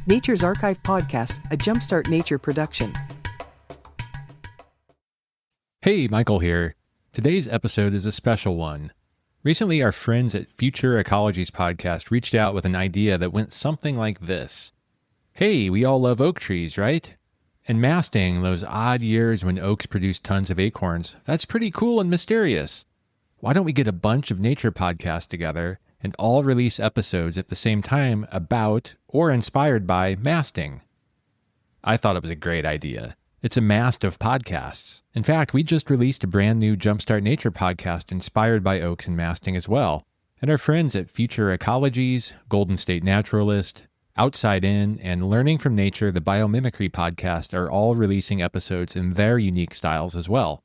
Nature's Archive Podcast, a Jumpstart Nature production. Hey, Michael here. Today's episode is a special one. Recently, our friends at Future Ecology's podcast reached out with an idea that went something like this. Hey, we all love oak trees, right? And masting, those odd years when oaks produce tons of acorns, that's pretty cool and mysterious. Why don't we get a bunch of nature podcasts together and all release episodes at the same time about or inspired by masting? I thought it was a great idea. It's a mast of podcasts. In fact, we just released a brand new Jumpstart Nature podcast inspired by oaks and masting as well. And our friends at Future Ecology's, Golden State Naturalist, Outside In, and Learning from Nature, the Biomimicry podcast are all releasing episodes in their unique styles as well.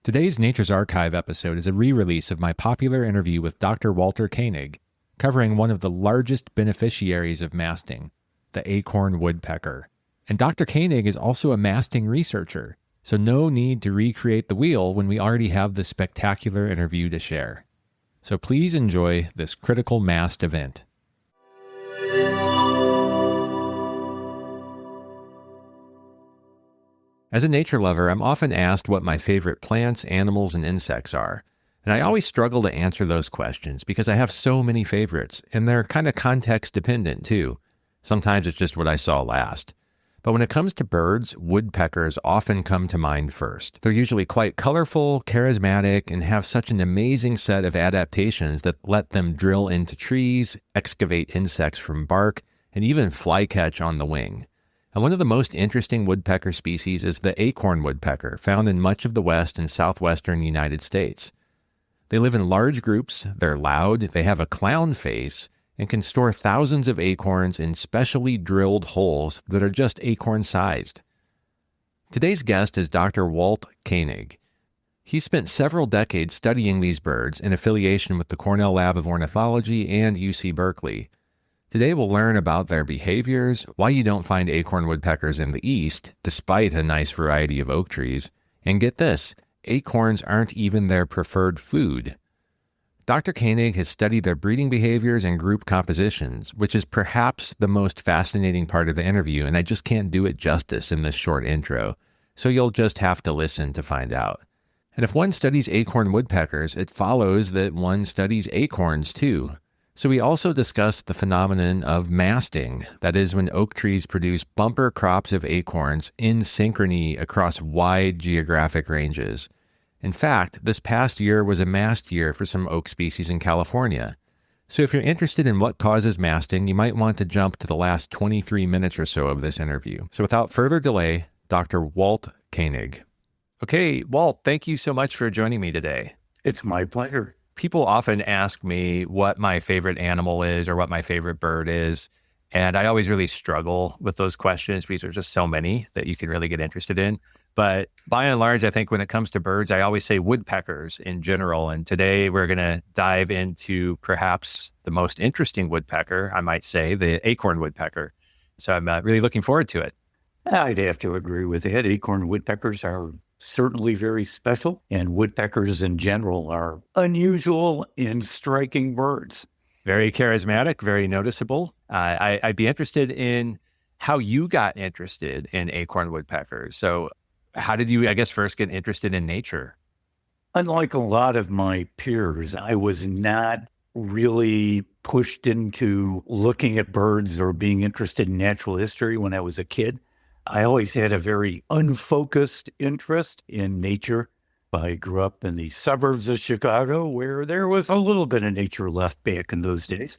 Today's Nature's Archive episode is a re-release of my popular interview with Dr. Walt Koenig, covering one of the largest beneficiaries of masting, the Acorn Woodpecker. And Dr. Koenig is also a masting researcher, so no need to recreate the wheel when we already have this spectacular interview to share. So please enjoy this critical mast event. As a nature lover, I'm often asked what my favorite plants, animals, and insects are. And I always struggle to answer those questions because I have so many favorites, and they're kind of context dependent too. Sometimes it's just what I saw last. But when it comes to birds, woodpeckers often come to mind first. They're usually quite colorful, charismatic, and have such an amazing set of adaptations that let them drill into trees, excavate insects from bark, and even flycatch on the wing. And one of the most interesting woodpecker species is the acorn woodpecker, found in much of the west and southwestern United States. They live in large groups, they're loud, they have a clown face, and can store thousands of acorns in specially drilled holes that are just acorn-sized. Today's guest is Dr. Walt Koenig. He spent several decades studying these birds in affiliation with the Cornell Lab of Ornithology and UC Berkeley. Today we'll learn about their behaviors, why you don't find acorn woodpeckers in the east, despite a nice variety of oak trees, and get this, acorns aren't even their preferred food. Dr. Koenig has studied their breeding behaviors and group compositions, which is perhaps the most fascinating part of the interview, and I just can't do it justice in this short intro, so you'll just have to listen to find out. And if one studies acorn woodpeckers, it follows that one studies acorns too. So we also discussed the phenomenon of masting, that is when oak trees produce bumper crops of acorns in synchrony across wide geographic ranges. In fact, this past year was a mast year for some oak species in California. So if you're interested in what causes masting, you might want to jump to the last 23 minutes or so of this interview. So without further delay, Dr. Walt Koenig. Okay, Walt, thank you so much for joining me today. It's my pleasure. People often ask me what my favorite animal is or what my favorite bird is. And I always really struggle with those questions because there's just so many that you can really get interested in. But by and large, I think when it comes to birds, I always say woodpeckers in general. And today we're going to dive into perhaps the most interesting woodpecker, I might say, the acorn woodpecker. So I'm really looking forward to it. I'd have to agree with that. Acorn woodpeckers are certainly very special, and woodpeckers in general are unusual and striking birds. Very charismatic, very noticeable. I'd be interested in how you got interested in acorn woodpeckers. So how did you, I guess, first get interested in nature? Unlike a lot of my peers, I was not really pushed into looking at birds or being interested in natural history when I was a kid. I always had a very unfocused interest in nature. I grew up in the suburbs of Chicago where there was a little bit of nature left back in those days.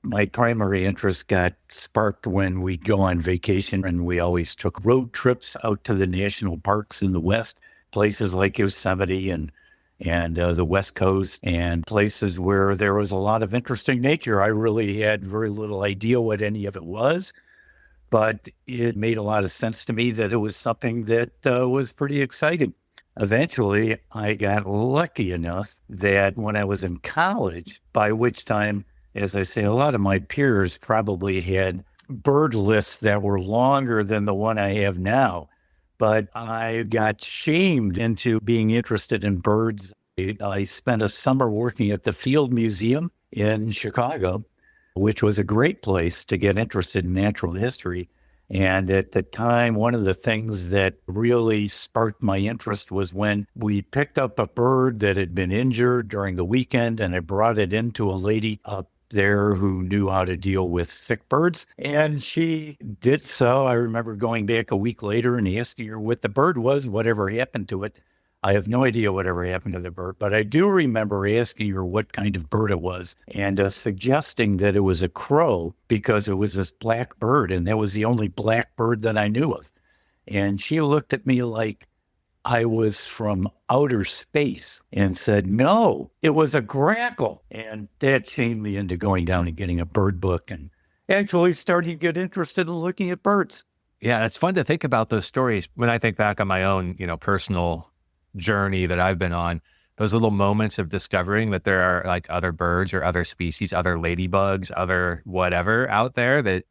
My primary interest got sparked when we'd go on vacation, and we always took road trips out to the national parks in the West, places like Yosemite and the West Coast, and places where there was a lot of interesting nature. I really had very little idea what any of it was, but it made a lot of sense to me that it was something that was pretty exciting. Eventually, I got lucky enough that when I was in college, by which time, as I say, a lot of my peers probably had bird lists that were longer than the one I have now, but I got shamed into being interested in birds. I spent a summer working at the Field Museum in Chicago, which was a great place to get interested in natural history. And at the time, one of the things that really sparked my interest was when we picked up a bird that had been injured during the weekend, and I brought it into a lady up there who knew how to deal with sick birds. And she did so. I remember going back a week later and asking her what the bird was, whatever happened to it. I have no idea whatever happened to the bird, but I do remember asking her what kind of bird it was and suggesting that it was a crow because it was this black bird, and that was the only black bird that I knew of. And she looked at me like I was from outer space and said, no, it was a grackle. And that shamed me into going down and getting a bird book and actually starting to get interested in looking at birds. Yeah, it's fun to think about those stories. When I think back on my own, personal journey that I've been on, those little moments of discovering that there are like other birds or other species, other ladybugs, other whatever out there that,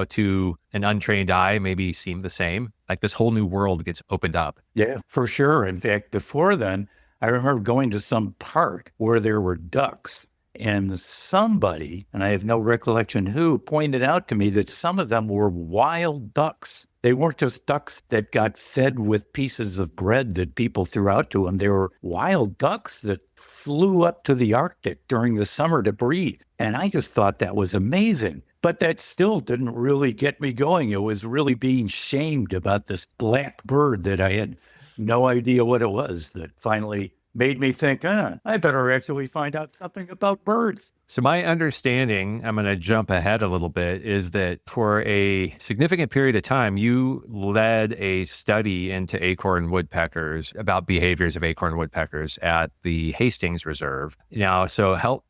to an untrained eye maybe seem the same. Like this whole new world gets opened up. Yeah, for sure. In fact, before then, I remember going to some park where there were ducks, and somebody, and I have no recollection who, pointed out to me that some of them were wild ducks. They weren't just ducks that got fed with pieces of bread that people threw out to them. They were wild ducks that flew up to the Arctic during the summer to breed. And I just thought that was amazing. But that still didn't really get me going. It was really being shamed about this black bird that I had no idea what it was that finally made me think, I better actually find out something about birds. So my understanding, I'm going to jump ahead a little bit, is that for a significant period of time, you led a study into acorn woodpeckers, about behaviors of acorn woodpeckers at the Hastings Reserve. Now, so help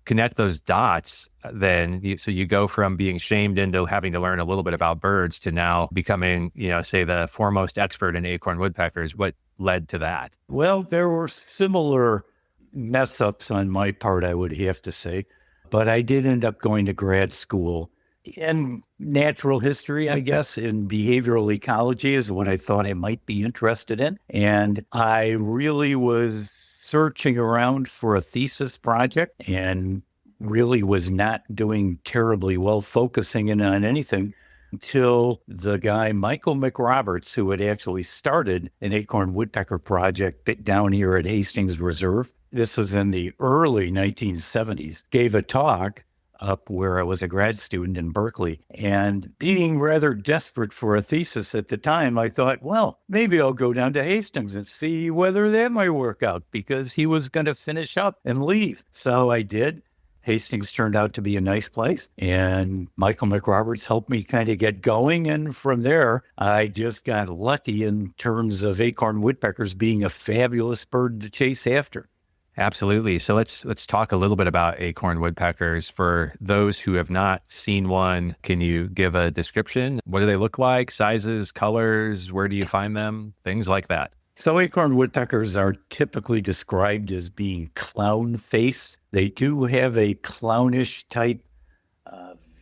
connect those dots then. So you go from being shamed into having to learn a little bit about birds to now becoming, say the foremost expert in acorn woodpeckers. What led to that? Well, there were similar mess ups on my part, I would have to say, but I did end up going to grad school in natural history, I guess, in behavioral ecology is what I thought I might be interested in. And I really was searching around for a thesis project and really was not doing terribly well focusing in on anything until the guy, Michael McRoberts, who had actually started an acorn woodpecker project down here at Hastings Reserve. This was in the early 1970s, gave a talk up where I was a grad student in Berkeley. And being rather desperate for a thesis at the time, I thought, well, maybe I'll go down to Hastings and see whether that might work out, because he was going to finish up and leave. So I did. Hastings turned out to be a nice place, and Michael McRoberts helped me kind of get going. And from there, I just got lucky in terms of acorn woodpeckers being a fabulous bird to chase after. Absolutely. So let's talk a little bit about acorn woodpeckers. For those who have not seen one, can you give a description? What do they look like? Sizes, colors? Where do you find them? Things like that. So acorn woodpeckers are typically described as being clown-faced. They do have a clownish type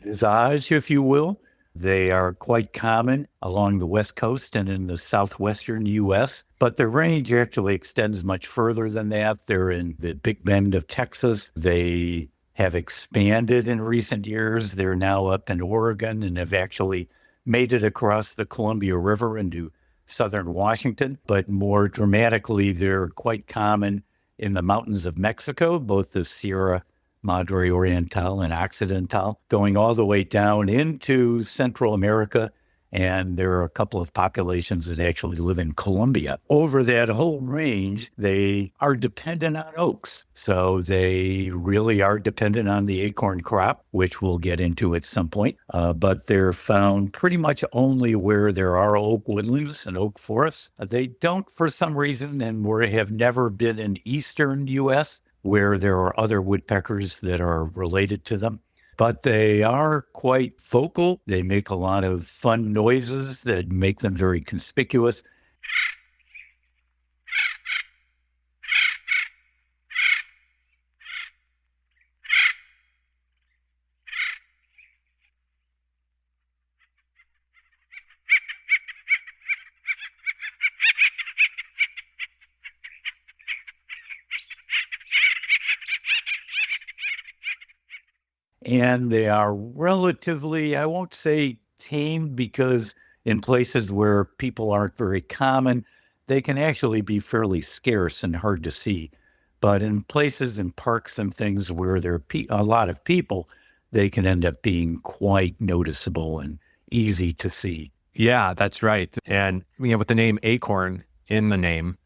visage, if you will. They are quite common along the West Coast and in the southwestern U.S., but their range actually extends much further than that. They're in the Big Bend of Texas. They have expanded in recent years. They're now up in Oregon and have actually made it across the Columbia River into southern Washington. But more dramatically, they're quite common in the mountains of Mexico, both the Sierra Madre Oriental and Occidental, going all the way down into Central America. And there are a couple of populations that actually live in Colombia. Over that whole range, they are dependent on oaks. So they really are dependent on the acorn crop, which we'll get into at some point. But they're found pretty much only where there are oak woodlands and oak forests. They don't, for some reason, and have never been in eastern U.S., where there are other woodpeckers that are related to them. But they are quite vocal. They make a lot of fun noises that make them very conspicuous. and they are relatively, I won't say tame, because in places where people aren't very common, they can actually be fairly scarce and hard to see. But in places in parks and things where there are a lot of people, they can end up being quite noticeable and easy to see. Yeah, that's right. And with the name acorn in the name,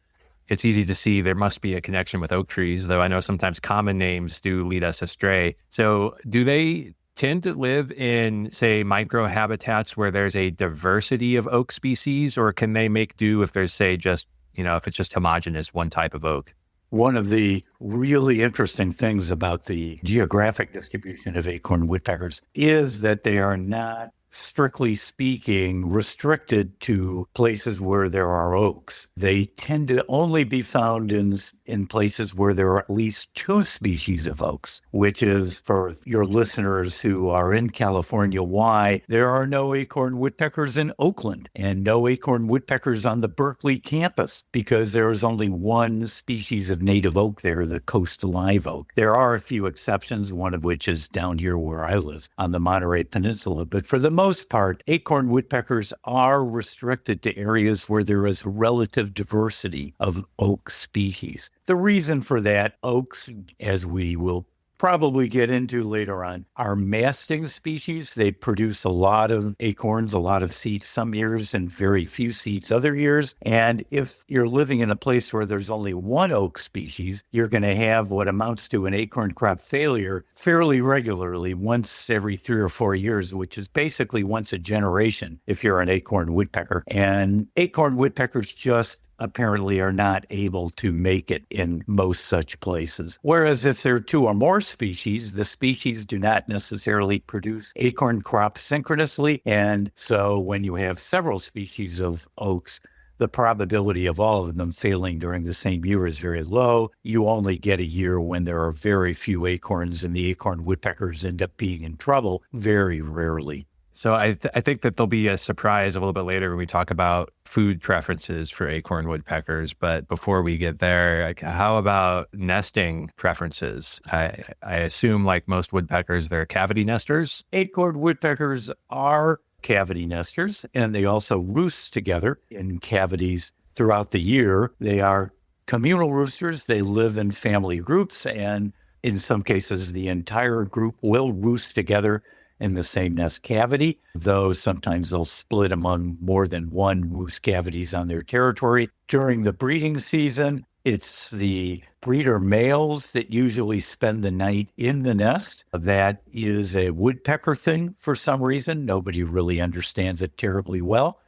it's easy to see there must be a connection with oak trees, though I know sometimes common names do lead us astray. So do they tend to live in, say, microhabitats where there's a diversity of oak species, or can they make do if there's, say, just, if it's just homogeneous one type of oak? One of the really interesting things about the geographic distribution of acorn woodpeckers is that they are not, strictly speaking, restricted to places where there are oaks. They tend to only be found in places where there are at least two species of oaks, which is, for your listeners who are in California, why there are no acorn woodpeckers in Oakland and no acorn woodpeckers on the Berkeley campus, because there is only one species of native oak there, the coast live oak. There are a few exceptions, one of which is down here where I live on the Monterey Peninsula, but for the most part, acorn woodpeckers are restricted to areas where there is relative diversity of oak species. The reason for that, oaks, as we will probably get into later on, are masting species. They produce a lot of acorns, a lot of seeds some years, and very few seeds other years. And if you're living in a place where there's only one oak species, you're going to have what amounts to an acorn crop failure fairly regularly, once every 3 or 4 years, which is basically once a generation if you're an acorn woodpecker. And acorn woodpeckers just apparently are not able to make it in most such places. Whereas if there are 2 or more species, the species do not necessarily produce acorn crops synchronously. And so when you have several species of oaks, the probability of all of them failing during the same year is very low. You only get a year when there are very few acorns, and the acorn woodpeckers end up being in trouble very rarely. So I think that there'll be a surprise a little bit later when we talk about food preferences for acorn woodpeckers. But before we get there, how about nesting preferences? I assume, like most woodpeckers, they're cavity nesters. Acorn woodpeckers are cavity nesters, and they also roost together in cavities throughout the year. They are communal roosters. They live in family groups, and in some cases, the entire group will roost together in the same nest cavity, though sometimes they'll split among more than one roost cavities on their territory. During the breeding season, it's the breeder males that usually spend the night in the nest. That is a woodpecker thing for some reason. Nobody really understands it terribly well.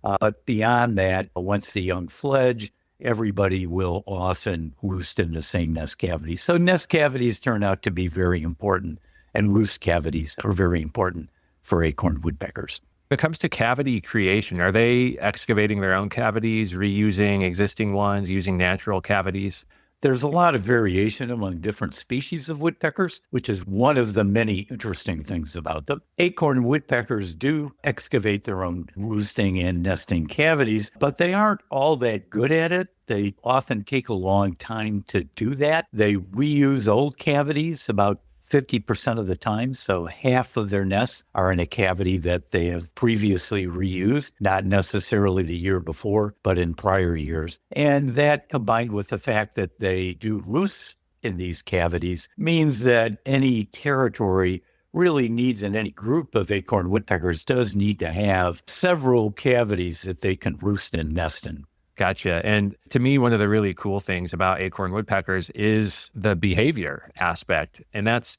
But beyond that, once the young fledge, everybody will often roost in the same nest cavity. So nest cavities turn out to be very important, and roost cavities are very important for acorn woodpeckers. When it comes to cavity creation, are they excavating their own cavities, reusing existing ones, using natural cavities? There's a lot of variation among different species of woodpeckers, which is one of the many interesting things about them. Acorn woodpeckers do excavate their own roosting and nesting cavities, but they aren't all that good at it. They often take a long time to do that. They reuse old cavities about 50% of the time. So half of their nests are in a cavity that they have previously reused, not necessarily the year before, but in prior years. And that, combined with the fact that they do roost in these cavities, means that any territory really needs, and any group of acorn woodpeckers does need to have several cavities that they can roost and nest in. Gotcha. And to me, one of the really cool things about acorn woodpeckers is the behavior aspect. And that's,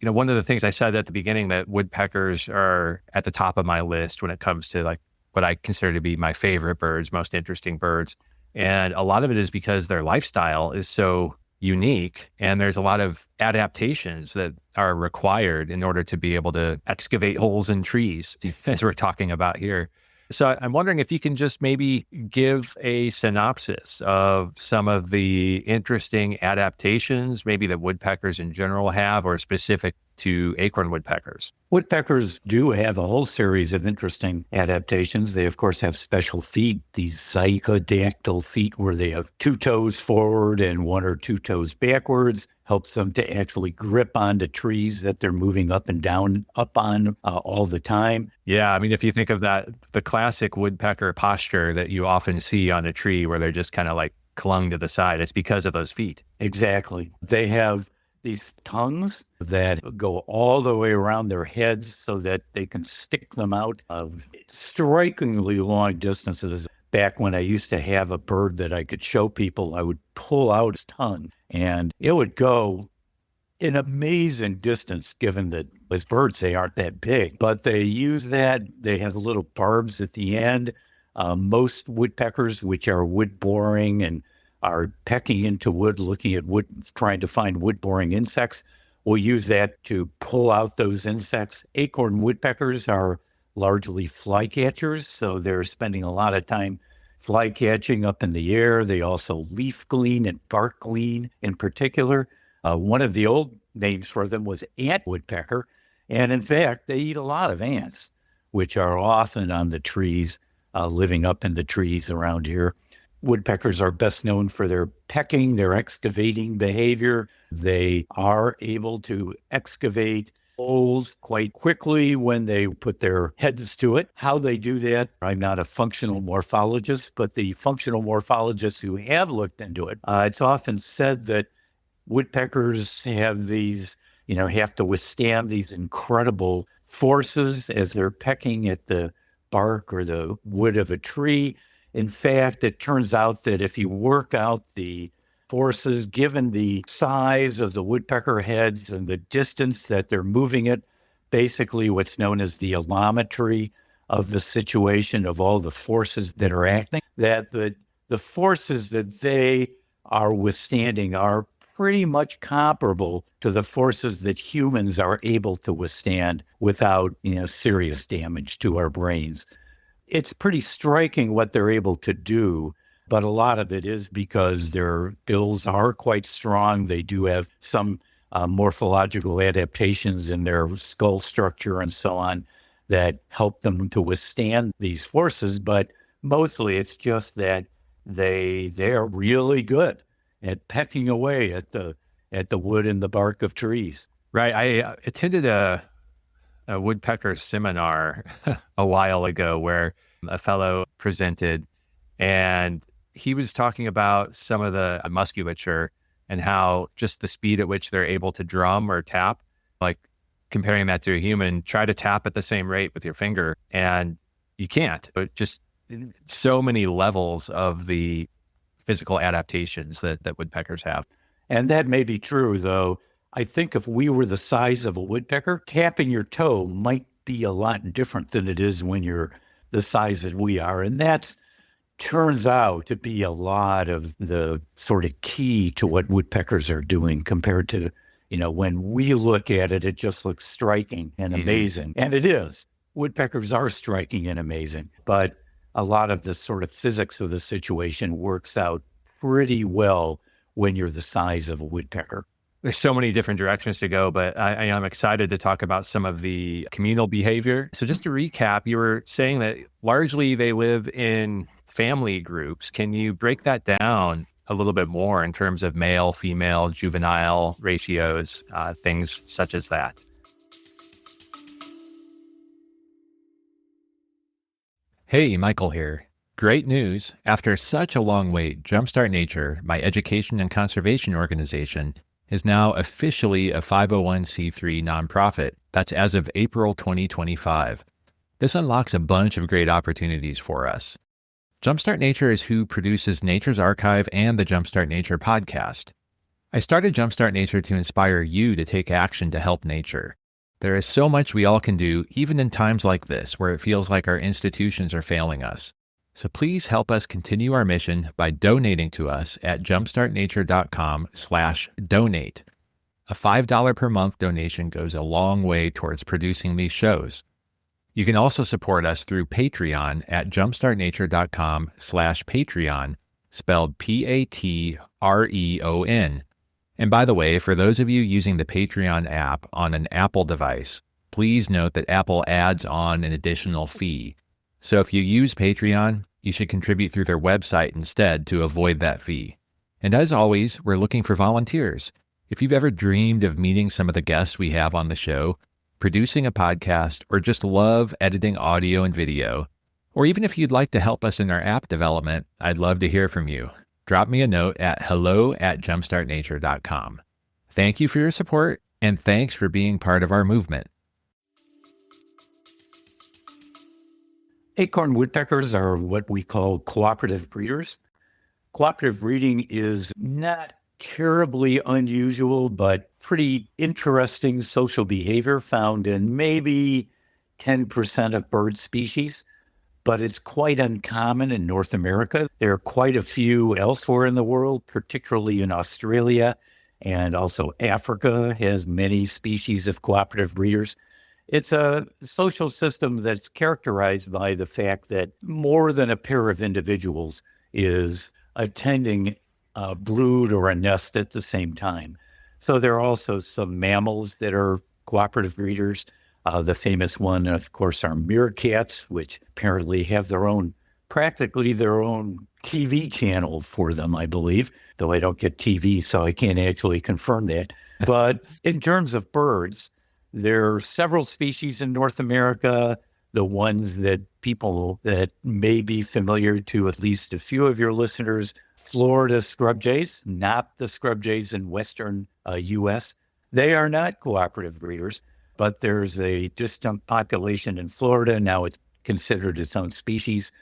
one of the things I said at the beginning, that woodpeckers are at the top of my list when it comes to like what I consider to be my favorite birds, most interesting birds. And a lot of it is because their lifestyle is so unique, and there's a lot of adaptations that are required in order to be able to excavate holes in trees, as we're talking about here. So I'm wondering if you can just maybe give a synopsis of some of the interesting adaptations maybe that woodpeckers in general have, or specific to acorn woodpeckers? Woodpeckers do have a whole series of interesting adaptations. They, of course, have special feet, these zygodactyl feet where they have 2 toes forward and 1 or 2 toes backwards. Helps them to actually grip onto trees that they're moving up and down up on all the time. Yeah, I mean, if you think of that, the classic woodpecker posture that you often see on a tree where they're just kind of like clung to the side, it's because of those feet. Exactly. They have these tongues that go all the way around their heads so that they can stick them out of strikingly long distances. Back when I used to have a bird that I could show people, I would pull out his tongue and it would go an amazing distance, given that as birds, they aren't that big, but they use that. They have little barbs at the end. Most woodpeckers, which are wood boring and are pecking into wood, looking at wood, trying to find wood-boring insects, will use that to pull out those insects. Acorn woodpeckers are largely flycatchers, so they're spending a lot of time flycatching up in the air. They also leaf glean and bark glean in particular. One of the old names for them was ant woodpecker, and in fact, they eat a lot of ants, which are often on the trees, living up in the trees around here. Woodpeckers are best known for their pecking, their excavating behavior. They are able to excavate holes quite quickly when they put their heads to it. How they do that, I'm not a functional morphologist, but the functional morphologists who have looked into it, it's often said that woodpeckers have these, have to withstand these incredible forces as they're pecking at the bark or the wood of a tree. In fact, it turns out that if you work out the forces, given the size of the woodpecker heads and the distance that they're moving it, basically what's known as the allometry of the situation of all the forces that are acting, that the forces that they are withstanding are pretty much comparable to the forces that humans are able to withstand without, serious damage to our brains. It's pretty striking what they're able to do, but a lot of it is because their bills are quite strong. They do have some morphological adaptations in their skull structure and so on that help them to withstand these forces, but mostly it's just that they're really good at pecking away at the wood and the bark of trees. Right. I attended a woodpecker seminar a while ago where a fellow presented, and he was talking about some of the musculature and how just the speed at which they're able to drum or tap, like comparing that to a human, try to tap at the same rate with your finger, and you can't. But just so many levels of the physical adaptations that woodpeckers have. And that may be true, though. I think if we were the size of a woodpecker, tapping your toe might be a lot different than it is when you're the size that we are. And that turns out to be a lot of the sort of key to what woodpeckers are doing compared to, when we look at it, it just looks striking and amazing. And it is. Woodpeckers are striking and amazing. But a lot of the sort of physics of the situation works out pretty well when you're the size of a woodpecker. There's so many different directions to go, but I am excited to talk about some of the communal behavior. So just to recap, you were saying that largely they live in family groups. Can you break that down a little bit more in terms of male, female, juvenile ratios, things such as that? Hey, Michael here. Great news. After such a long wait, Jumpstart Nature, my education and conservation organization, is now officially a 501c3 nonprofit. That's as of April 2025. This unlocks a bunch of great opportunities for us. Jumpstart Nature is who produces Nature's Archive and the Jumpstart Nature podcast. I started Jumpstart Nature to inspire you to take action to help nature. There is so much we all can do, even in times like this, where it feels like our institutions are failing us. So please help us continue our mission by donating to us at jumpstartnature.com/donate. A $5 per month donation goes a long way towards producing these shows. You can also support us through Patreon at jumpstartnature.com/Patreon, spelled Patreon. And by the way, for those of you using the Patreon app on an Apple device, please note that Apple adds on an additional fee. So if you use Patreon, you should contribute through their website instead to avoid that fee. And as always, we're looking for volunteers. If you've ever dreamed of meeting some of the guests we have on the show, producing a podcast, or just love editing audio and video, or even if you'd like to help us in our app development, I'd love to hear from you. Drop me a note at hello@jumpstartnature.com. Thank you for your support, and thanks for being part of our movement. Acorn woodpeckers are what we call cooperative breeders. Cooperative breeding is not terribly unusual, but pretty interesting social behavior found in maybe 10% of bird species. But it's quite uncommon in North America. There are quite a few elsewhere in the world, particularly in Australia, and also Africa has many species of cooperative breeders. It's a social system that's characterized by the fact that more than a pair of individuals is attending a brood or a nest at the same time. So there are also some mammals that are cooperative breeders. The famous one, of course, are meerkats, which apparently have practically their own TV channel for them, I believe, though I don't get TV, so I can't actually confirm that. But in terms of birds, there are several species in North America. The ones that people that may be familiar to at least a few of your listeners, Florida scrub jays, not the scrub jays in Western U.S. They are not cooperative breeders. But there's a distinct population in Florida. Now it's considered its own species,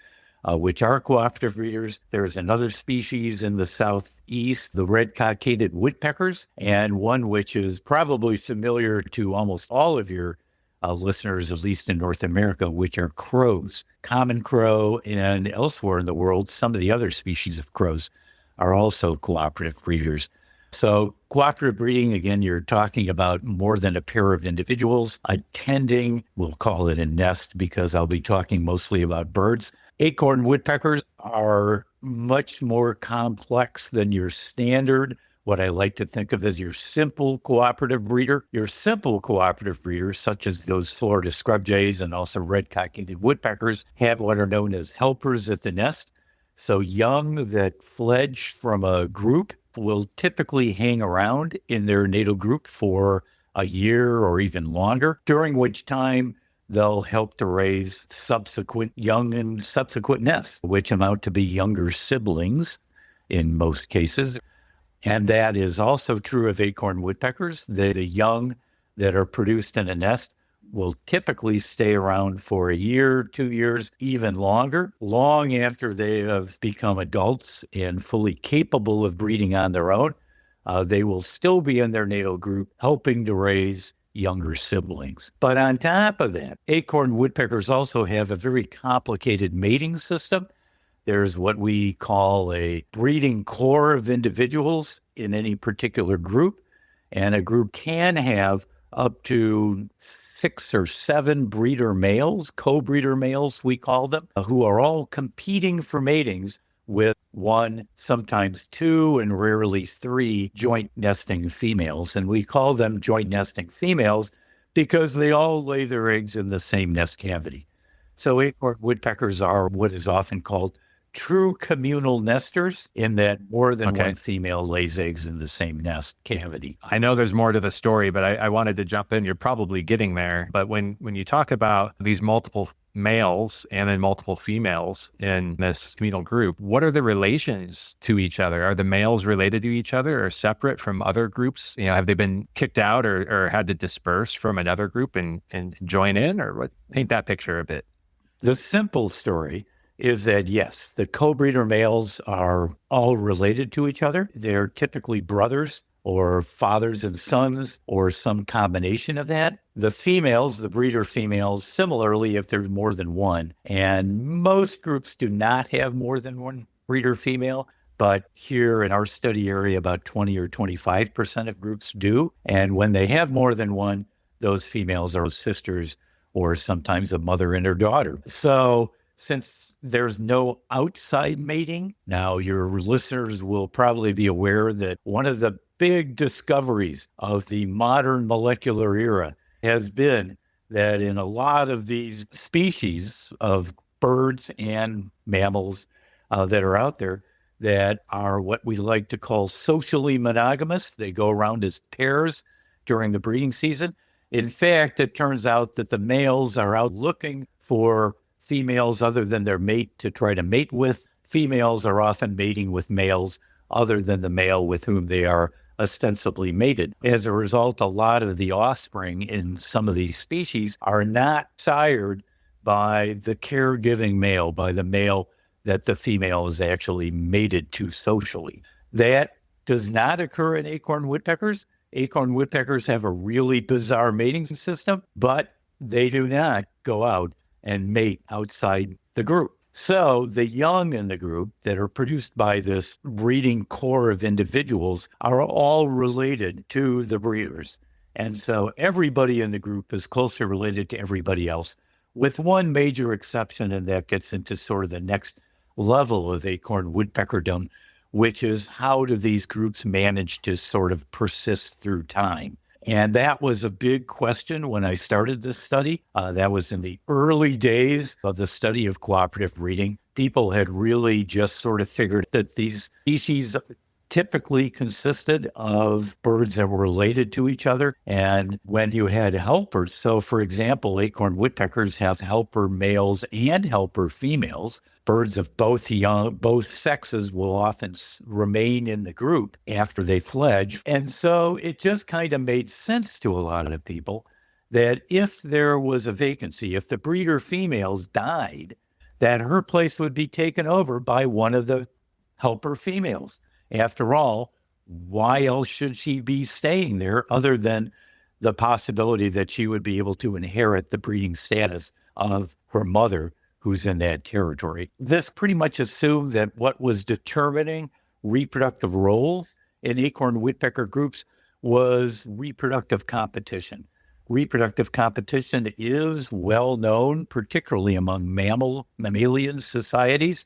which are cooperative breeders. There's another species in the southeast, the red-cockaded woodpeckers, and one which is probably familiar to almost all of your listeners, at least in North America, which are crows. Common crow, and elsewhere in the world, some of the other species of crows are also cooperative breeders. So cooperative breeding, again, you're talking about more than a pair of individuals attending, we'll call it a nest because I'll be talking mostly about birds. Acorn woodpeckers are much more complex than your standard, what I like to think of as your simple cooperative breeder. Your simple cooperative breeders, such as those Florida scrub jays and also red-cockaded woodpeckers, have what are known as helpers at the nest. So young that fledge from a group will typically hang around in their natal group for a year or even longer, during which time they'll help to raise subsequent young and subsequent nests, which amount to be younger siblings in most cases. And that is also true of acorn woodpeckers. The young that are produced in a nest will typically stay around for a year, 2 years, even longer, long after they have become adults and fully capable of breeding on their own. They will still be in their natal group, helping to raise younger siblings. But on top of that, acorn woodpeckers also have a very complicated mating system. There's what we call a breeding core of individuals in any particular group, and a group can have up to 6 or 7 breeder males, co-breeder males, we call them, who are all competing for matings with 1, sometimes 2, and rarely 3 joint nesting females. And we call them joint nesting females because they all lay their eggs in the same nest cavity. So acorn woodpeckers are what is often called true communal nesters, in that more than one female lays eggs in the same nest cavity. I know there's more to the story, but I wanted to jump in. You're probably getting there. But when you talk about these multiple males and then multiple females in this communal group, what are the relations to each other? Are the males related to each other or separate from other groups? You know, have they been kicked out or had to disperse from another group and join in, or what? Paint that picture a bit. The simple story is that, yes, the co-breeder males are all related to each other. They're typically brothers or fathers and sons or some combination of that. The females, the breeder females, similarly, if there's more than one, and most groups do not have more than one breeder female, but here in our study area, about 20 or 25% of groups do. And when they have more than one, those females are sisters or sometimes a mother and her daughter. So since there's no outside mating, now your listeners will probably be aware that one of the big discoveries of the modern molecular era has been that in a lot of these species of birds and mammals that are out there that are what we like to call socially monogamous. They go around as pairs during the breeding season. In fact, it turns out that the males are out looking for females other than their mate to try to mate with. Females are often mating with males other than the male with whom they are ostensibly mated. As a result, a lot of the offspring in some of these species are not sired by the caregiving male, by the male that the female is actually mated to socially. That does not occur in acorn woodpeckers. Acorn woodpeckers have a really bizarre mating system, but they do not go out and mate outside the group. So the young in the group that are produced by this breeding core of individuals are all related to the breeders. And so everybody in the group is closely related to everybody else, with one major exception, and that gets into sort of the next level of acorn woodpeckerdom, which is how do these groups manage to sort of persist through time? And that was a big question when I started this study. That was in the early days of the study of cooperative breeding. People had really just sort of figured that these species typically consisted of birds that were related to each other. And when you had helpers, so for example, acorn woodpeckers have helper males and helper females. Birds of both sexes will often remain in the group after they fledge. And so it just kind of made sense to a lot of the people that if there was a vacancy, if the breeder females died, that her place would be taken over by one of the helper females. After all, why else should she be staying there other than the possibility that she would be able to inherit the breeding status of her mother who's in that territory? This pretty much assumed that what was determining reproductive roles in acorn woodpecker groups was reproductive competition. Reproductive competition is well known, particularly among mammalian societies.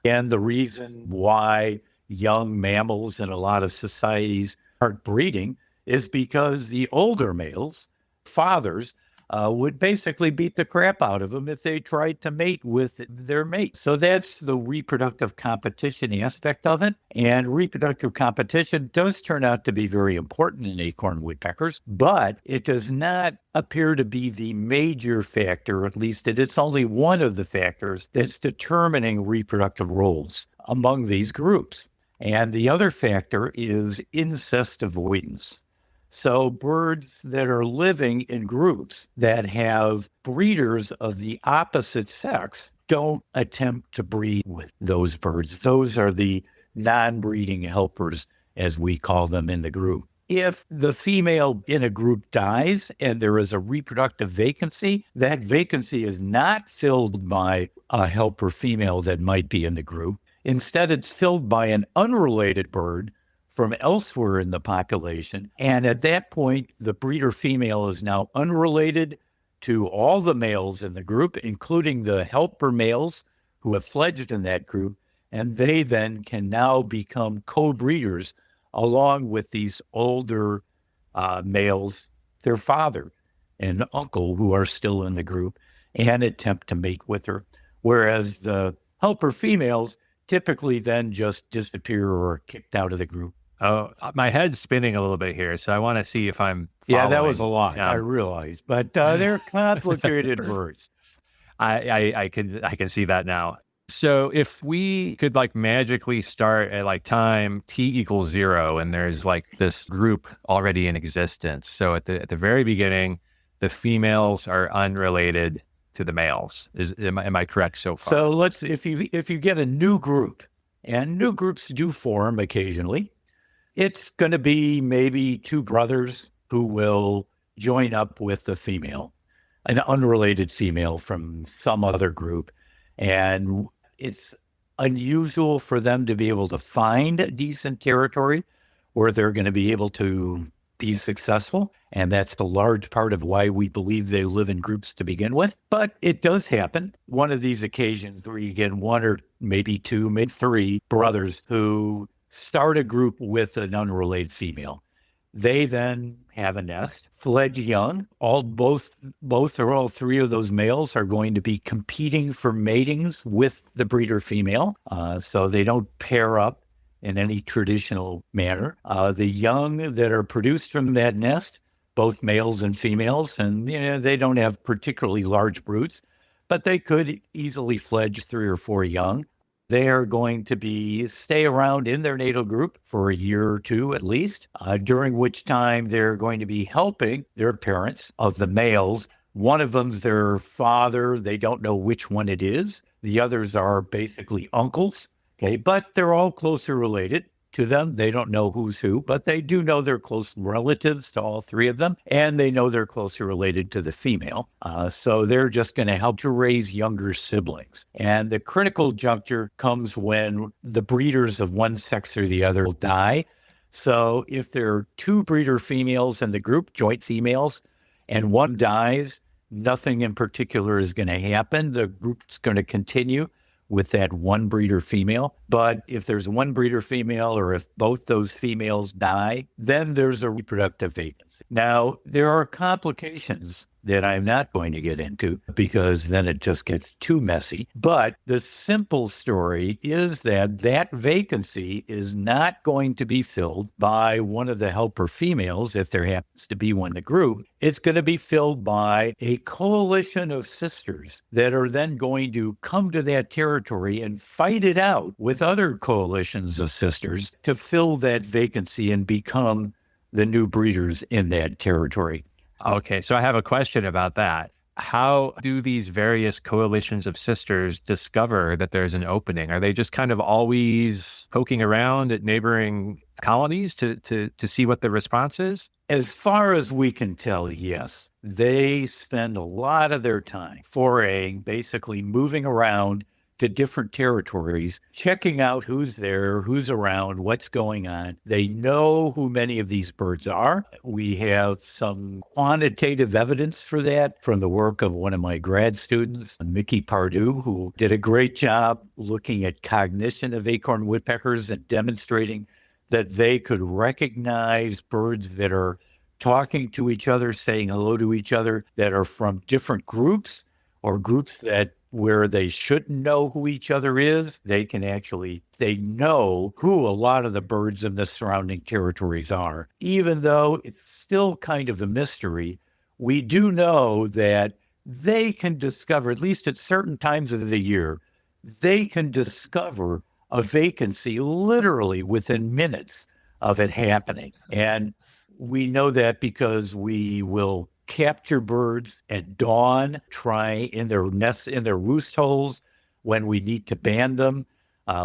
And the reason why young mammals in a lot of societies aren't breeding is because the older males, fathers, would basically beat the crap out of them if they tried to mate with their mate. So that's the reproductive competition aspect of it. And reproductive competition does turn out to be very important in acorn woodpeckers, but it does not appear to be the major factor, at least it's only one of the factors that's determining reproductive roles among these groups. And the other factor is incest avoidance. So birds that are living in groups that have breeders of the opposite sex don't attempt to breed with those birds. Those are the non-breeding helpers, as we call them in the group. If the female in a group dies and there is a reproductive vacancy, that vacancy is not filled by a helper female that might be in the group. Instead, it's filled by an unrelated bird from elsewhere in the population. And at that point, the breeder female is now unrelated to all the males in the group, including the helper males who have fledged in that group. And they then can now become co-breeders along with these older males, their father and uncle who are still in the group, and attempt to mate with her. Whereas the helper females typically then just disappear or are kicked out of the group. Oh, my head's spinning a little bit here, so I want to see if I'm following. Yeah, that was a lot, I realize, but they're complicated words. I can see that now. So if we could like magically start at like time t=0 and there's like this group already in existence. So at the very beginning, the females are unrelated to the males. Am I correct so far? So if you get a new group, and new groups do form occasionally, it's going to be maybe two brothers who will join up with the female, an unrelated female from some other group. And it's unusual for them to be able to find decent territory where they're going to be able to be successful. And that's a large part of why we believe they live in groups to begin with. But it does happen. One of these occasions where you get one or maybe two, maybe three brothers who start a group with an unrelated female. They then have a nest, fledged young. Both or all three of those males are going to be competing for matings with the breeder female, so they don't pair up in any traditional manner. The young that are produced from that nest, both males and females, and they don't have particularly large broods, but they could easily fledge 3 or 4 young. They are going to stay around in their natal group for a year or 2 at least, during which time they're going to be helping their parents of the males. One of them's their father. They don't know which one it is. The others are basically uncles, okay? But they're all closer related to them. They don't know who's who, but they do know they're close relatives to all 3 of them, and they know they're closely related to the female. So they're just going to help to raise younger siblings. And the critical juncture comes when the breeders of one sex or the other will die. So if there are 2 breeder females in the group, joint females, and one dies, nothing in particular is going to happen. The group's going to continue with that one breeder female. But if there's one breeder female, or if both those females die, then there's a reproductive vacancy. Now, there are complications that I'm not going to get into because then it just gets too messy. But the simple story is that that vacancy is not going to be filled by one of the helper females, if there happens to be one in the group. It's going to be filled by a coalition of sisters that are then going to come to that territory and fight it out with other coalitions of sisters to fill that vacancy and become the new breeders in that territory. Okay, so I have a question about that. How do these various coalitions of sisters discover that there's an opening? Are they just kind of always poking around at neighboring colonies to see what the response is? As far as we can tell, yes. They spend a lot of their time foraying, basically moving around to different territories, checking out who's there, who's around, what's going on. They know who many of these birds are. We have some quantitative evidence for that from the work of one of my grad students, Mickey Pardue, who did a great job looking at cognition of acorn woodpeckers and demonstrating that they could recognize birds that are talking to each other, saying hello to each other, that are from different groups or groups that where they shouldn't know who each other is. They know who a lot of the birds in the surrounding territories are. Even though it's still kind of a mystery, we do know that they can discover, at least at certain times of the year, they can discover a vacancy literally within minutes of it happening. And we know that because we will capture birds at dawn, try in their nests, in their roost holes when we need to band them,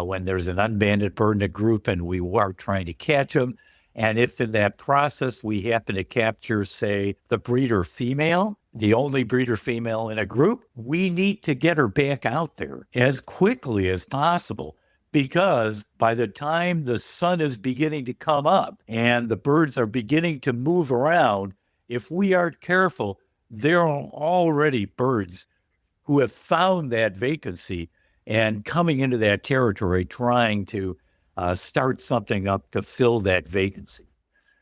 when there's an unbanded bird in a group and we are trying to catch them. And if in that process we happen to capture, say, the breeder female, the only breeder female in a group, we need to get her back out there as quickly as possible. Because by the time the sun is beginning to come up and the birds are beginning to move around, if we aren't careful, there are already birds who have found that vacancy and coming into that territory trying to start something up to fill that vacancy.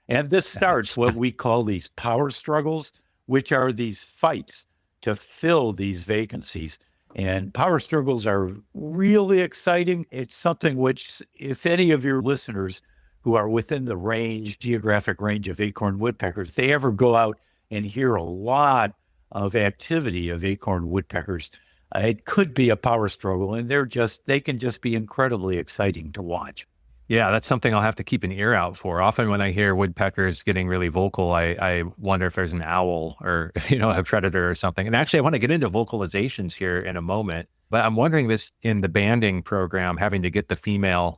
And this starts what we call these power struggles, which are these fights to fill these vacancies. And power struggles are really exciting. It's something which, if any of your listeners who are within the geographic range of acorn woodpeckers, if they ever go out and hear a lot of activity of acorn woodpeckers, it could be a power struggle, and they can just be incredibly exciting to watch. Yeah, that's something I'll have to keep an ear out for. Often when I hear woodpeckers getting really vocal, I wonder if there's an owl or, a predator or something. And actually, I want to get into vocalizations here in a moment, but I'm wondering this in the banding program, having to get the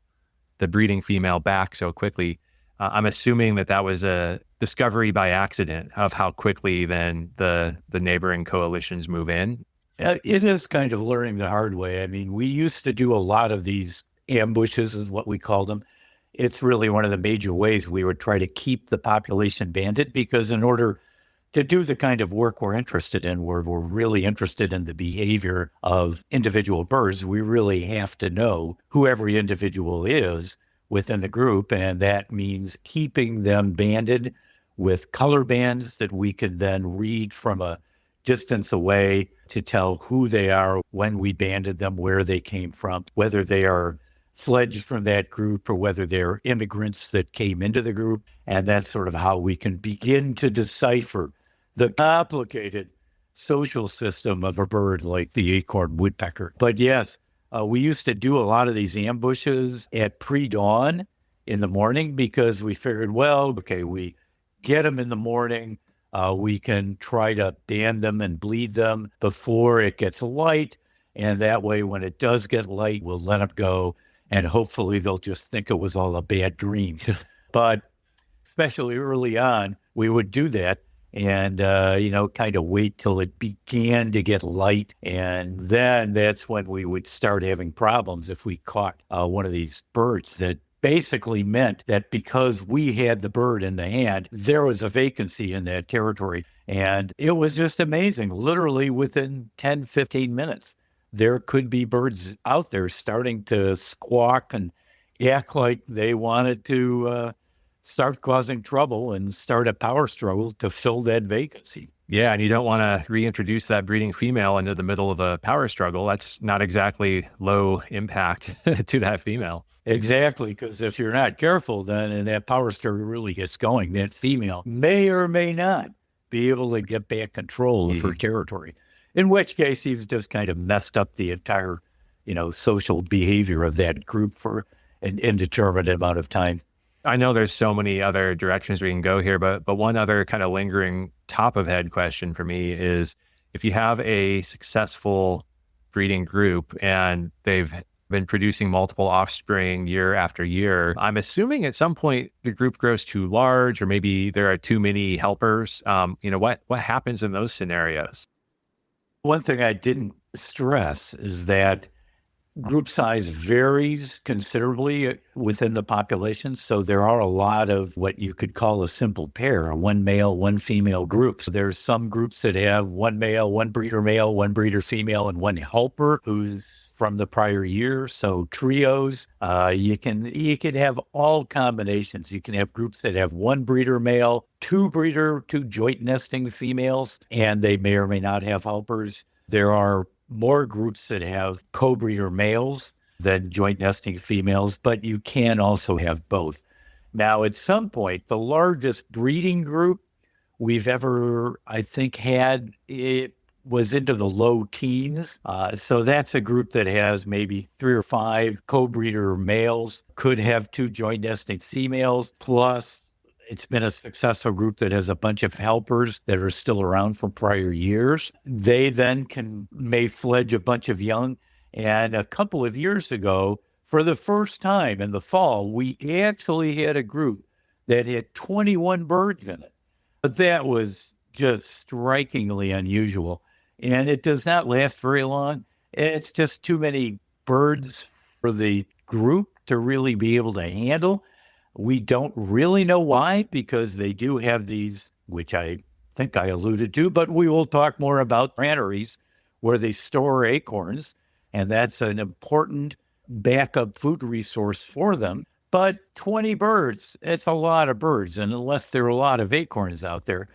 breeding female back so quickly. I'm assuming that was a discovery by accident of how quickly then the neighboring coalitions move in. It is kind of learning the hard way. I mean, we used to do a lot of these ambushes is what we call them. It's really one of the major ways we would try to keep the population banded, because in order to do the kind of work we're interested in, where we're really interested in the behavior of individual birds, we really have to know who every individual is within the group. And that means keeping them banded with color bands that we could then read from a distance away to tell who they are, when we banded them, where they came from, whether they are fledged from that group or whether they're immigrants that came into the group. And that's sort of how we can begin to decipher the complicated social system of a bird like the acorn woodpecker. But yes, we used to do a lot of these ambushes at pre-dawn in the morning because we figured, well, okay, we get them in the morning. We can try to band them and bleed them before it gets light. And that way, when it does get light, we'll let them go. And hopefully they'll just think it was all a bad dream. But especially early on, we would do that and, kind of wait till it began to get light. And then that's when we would start having problems if we caught one of these birds that basically meant that because we had the bird in the hand, there was a vacancy in that territory. And it was just amazing. Literally within 10, 15 minutes, there could be birds out there starting to squawk and act like they wanted to start causing trouble and start a power struggle to fill that vacancy. Yeah, and you don't want to reintroduce that breeding female into the middle of a power struggle. That's not exactly low impact to that female. Exactly, because if you're not careful, then and that power struggle really gets going, that female may or may not be able to get back control of her territory, in which case he's just kind of messed up the entire, social behavior of that group for an indeterminate amount of time. I know there's so many other directions we can go here, but one other kind of lingering top of head question for me is if you have a successful breeding group and they've been producing multiple offspring year after year, I'm assuming at some point the group grows too large or maybe there are too many helpers. What happens in those scenarios? One thing I didn't stress is that group size varies considerably within the population. So there are a lot of what you could call a simple pair, one male, one female groups. There's some groups that have one male, one breeder female, and one helper who's from the prior year. So trios, you can have all combinations. You can have groups that have one breeder male, two joint nesting females, and they may or may not have helpers. There are more groups that have co-breeder males than joint nesting females, but you can also have both. Now, at some point, the largest breeding group we've ever, I think, had, it was into the low teens. So that's a group that has maybe 3 or 5 co-breeder males, could have 2 joint nesting females, plus it's been a successful group that has a bunch of helpers that are still around from prior years. They then may fledge a bunch of young. And a couple of years ago, for the first time in the fall, we actually had a group that had 21 birds in it. But that was just strikingly unusual. And it does not last very long. It's just too many birds for the group to really be able to handle. We don't really know why, because they do have these, which I think I alluded to, but we will talk more about granaries where they store acorns, and that's an important backup food resource for them. But 20 birds, it's a lot of birds, and unless there are a lot of acorns out there,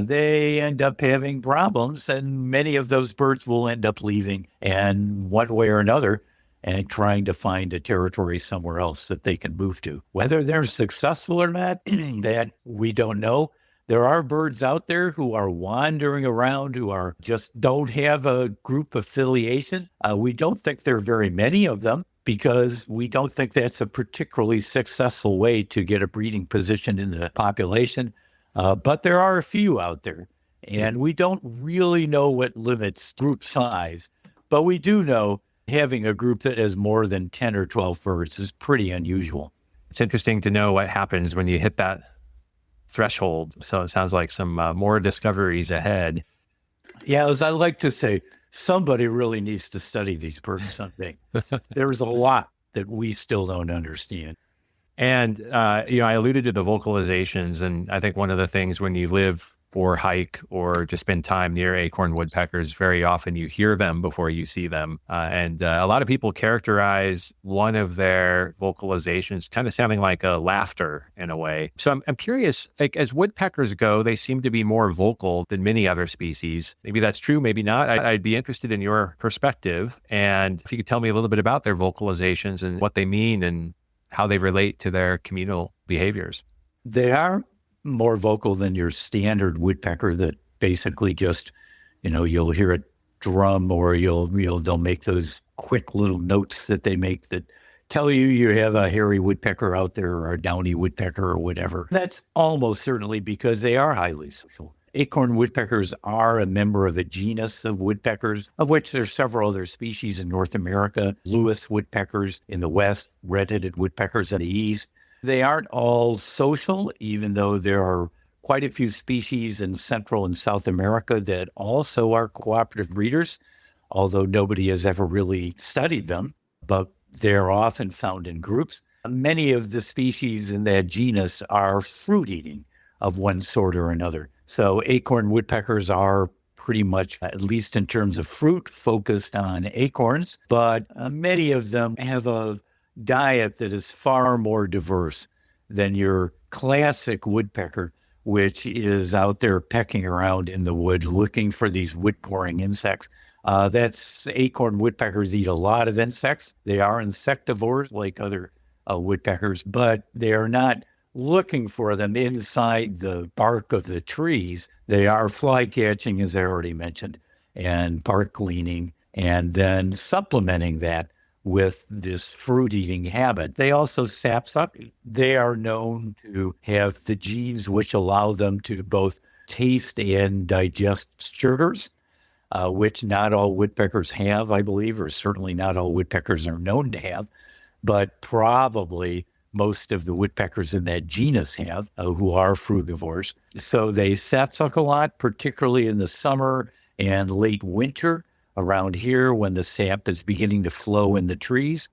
they end up having problems, and many of those birds will end up leaving, and one way or another, and trying to find a territory somewhere else that they can move to. Whether they're successful or not, that we don't know. There are birds out there who are wandering around, who are just don't have a group affiliation. We don't think there are very many of them because we don't think that's a particularly successful way to get a breeding position in the population. But there are a few out there, and we don't really know what limits group size, but we do know having a group that has more than 10 or 12 birds is pretty unusual. It's interesting to know what happens when you hit that threshold. So it sounds like some more discoveries ahead. Yeah, as I like to say, somebody really needs to study these birds someday. There's a lot that we still don't understand. And, I alluded to the vocalizations, and I think one of the things when you live or hike or just spend time near acorn woodpeckers, very often you hear them before you see them. And a lot of people characterize one of their vocalizations kind of sounding like a laughter in a way. So I'm curious, like as woodpeckers go, they seem to be more vocal than many other species. Maybe that's true, maybe not. I'd be interested in your perspective. And if you could tell me a little bit about their vocalizations and what they mean and how they relate to their communal behaviors. They are more vocal than your standard woodpecker that basically just, you'll hear a drum or they'll make those quick little notes that they make that tell you have a hairy woodpecker out there or a downy woodpecker or whatever. That's almost certainly because they are highly social. Acorn woodpeckers are a member of a genus of woodpeckers, of which there's several other species in North America. Lewis woodpeckers in the west, red-headed woodpeckers in the east. They aren't all social, even though there are quite a few species in Central and South America that also are cooperative breeders, although nobody has ever really studied them, but they're often found in groups. Many of the species in that genus are fruit-eating of one sort or another. So acorn woodpeckers are pretty much, at least in terms of fruit, focused on acorns, but many of them have a diet that is far more diverse than your classic woodpecker, which is out there pecking around in the wood looking for these wood-boring insects. That's acorn woodpeckers eat a lot of insects. They are insectivores like other woodpeckers, but they are not looking for them inside the bark of the trees. They are fly catching, as I already mentioned, and bark gleaning, and then supplementing that with this fruit-eating habit. They also sapsuck. They are known to have the genes which allow them to both taste and digest sugars, which not all woodpeckers have, I believe, or certainly not all woodpeckers are known to have, but probably most of the woodpeckers in that genus have, who are frugivores. So they sapsuck a lot, particularly in the summer and late winter. Around here, when the sap is beginning to flow in the trees,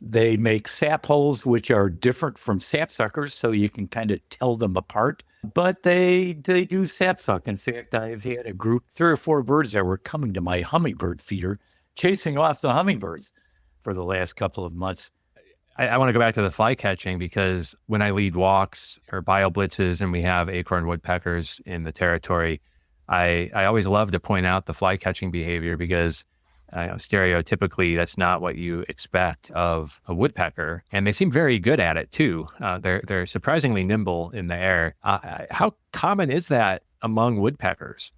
they make sap holes, which are different from sapsuckers, so you can kind of tell them apart. But they do sapsuck. In fact, I've had a group, 3 or 4 birds that were coming to my hummingbird feeder, chasing off the hummingbirds for the last couple of months. I want to go back to the fly catching because when I lead walks or bio blitzes and we have acorn woodpeckers in the territory, I always love to point out the fly catching behavior because stereotypically that's not what you expect of a woodpecker, and they seem very good at it too. They're surprisingly nimble in the air. How common is that among woodpeckers?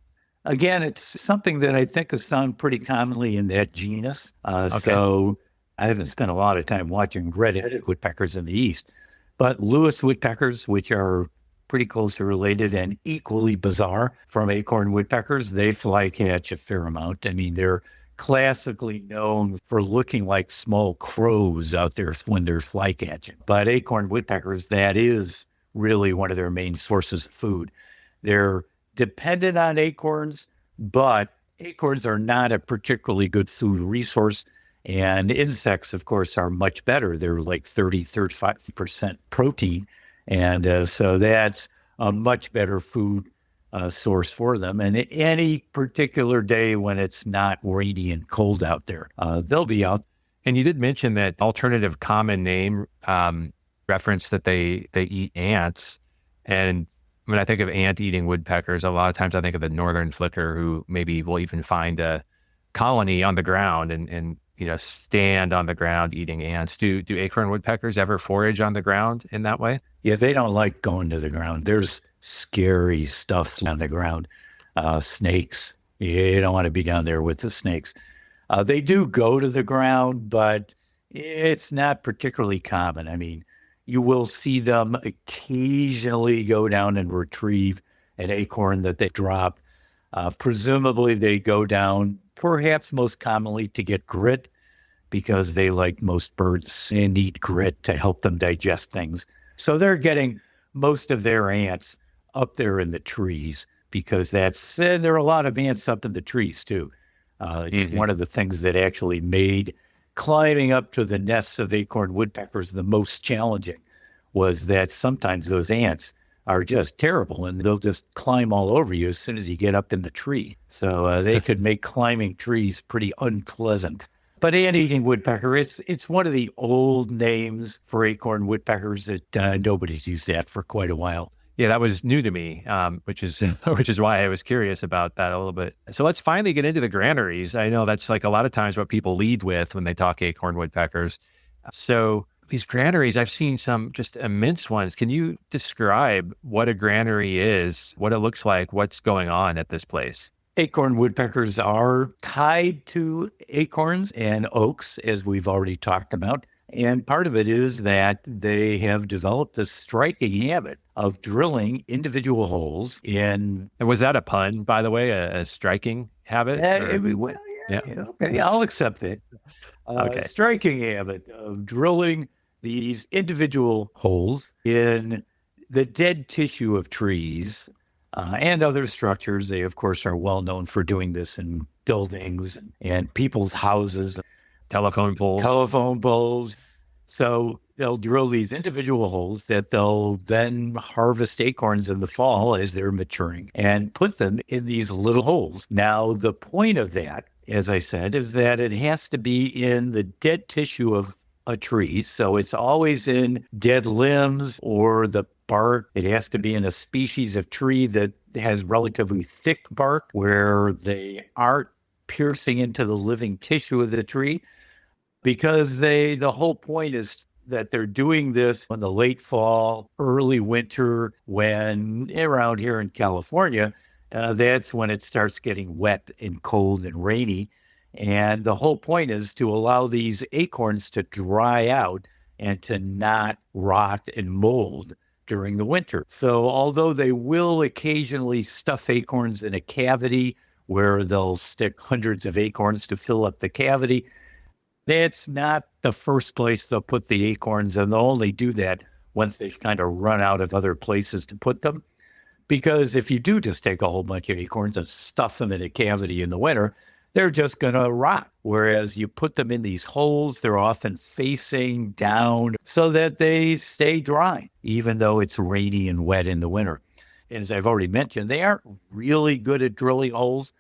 Again, it's something that I think is found pretty commonly in that genus. So I haven't spent a lot of time watching red-headed woodpeckers in the east, but Lewis woodpeckers, which are pretty closely related and equally bizarre from acorn woodpeckers, they fly catch a fair amount. I mean, they're classically known for looking like small crows out there when they're fly catching. But acorn woodpeckers, that is really one of their main sources of food. They're dependent on acorns, but acorns are not a particularly good food resource. And insects, of course, are much better. They're like 35% protein. And so that's a much better food source for them. And any particular day when it's not rainy and cold out there, they'll be out. And you did mention that alternative common name reference that they eat ants. And when I think of ant-eating woodpeckers, a lot of times I think of the northern flicker who maybe will even find a colony on the ground and stand on the ground eating ants. Do acorn woodpeckers ever forage on the ground in that way? Yeah, they don't like going to the ground. There's scary stuff on the ground. Snakes. You don't want to be down there with the snakes. They do go to the ground, but it's not particularly common. I mean, you will see them occasionally go down and retrieve an acorn that they dropped. Presumably they go down perhaps most commonly to get grit because they, like most birds, need grit to help them digest things. So they're getting most of their ants up there in the trees because there are a lot of ants up in the trees too. It's one of the things that actually made climbing up to the nests of acorn woodpeckers the most challenging was that sometimes those ants are just terrible, and they'll just climb all over you as soon as you get up in the tree. So they could make climbing trees pretty unpleasant. But anteating woodpecker, it's one of the old names for acorn woodpeckers that nobody's used that for quite a while. Yeah, that was new to me, which is why I was curious about that a little bit. So let's finally get into the granaries. I know that's like a lot of times what people lead with when they talk acorn woodpeckers. So these granaries, I've seen some just immense ones. Can you describe what a granary is, what it looks like, what's going on at this place? Acorn woodpeckers are tied to acorns and oaks, as we've already talked about. And part of it is that they have developed this striking habit of drilling individual holes in. And was that a pun, by the way, a striking habit? Okay, I'll accept it. Okay. Striking habit of drilling these individual holes in the dead tissue of trees and other structures. They, of course, are well known for doing this in buildings and people's houses. Telephone poles. So they'll drill these individual holes that they'll then harvest acorns in the fall as they're maturing and put them in these little holes. Now, the point of that, as I said, is that it has to be in the dead tissue of a tree. So it's always in dead limbs or the bark. It has to be in a species of tree that has relatively thick bark where they aren't piercing into the living tissue of the tree. Because the whole point is that they're doing this in the late fall, early winter, when around here in California, that's when it starts getting wet and cold and rainy. And the whole point is to allow these acorns to dry out and to not rot and mold during the winter. So although they will occasionally stuff acorns in a cavity where they'll stick hundreds of acorns to fill up the cavity, that's not the first place they'll put the acorns, and they'll only do that once they've kind of run out of other places to put them. Because if you do just take a whole bunch of acorns and stuff them in a cavity in the winter, they're just going to rot. Whereas you put them in these holes, they're often facing down so that they stay dry, even though it's rainy and wet in the winter. And as I've already mentioned, they aren't really good at drilling holes,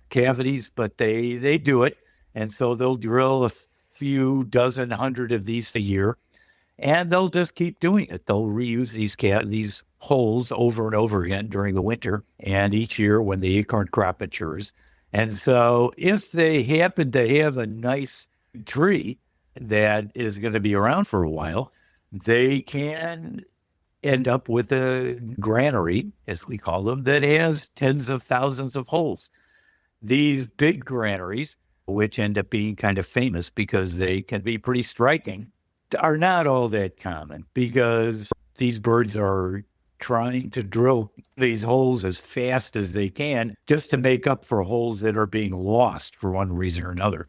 cavities, but they do it. And so they'll drill a few dozen, 100 of these a year, and they'll just keep doing it. They'll reuse these holes over and over again during the winter and each year when the acorn crop matures. And so if they happen to have a nice tree that is going to be around for a while, they can end up with a granary, as we call them, that has tens of thousands of holes. These big granaries, which end up being kind of famous because they can be pretty striking, are not all that common because these birds are trying to drill these holes as fast as they can just to make up for holes that are being lost for one reason or another.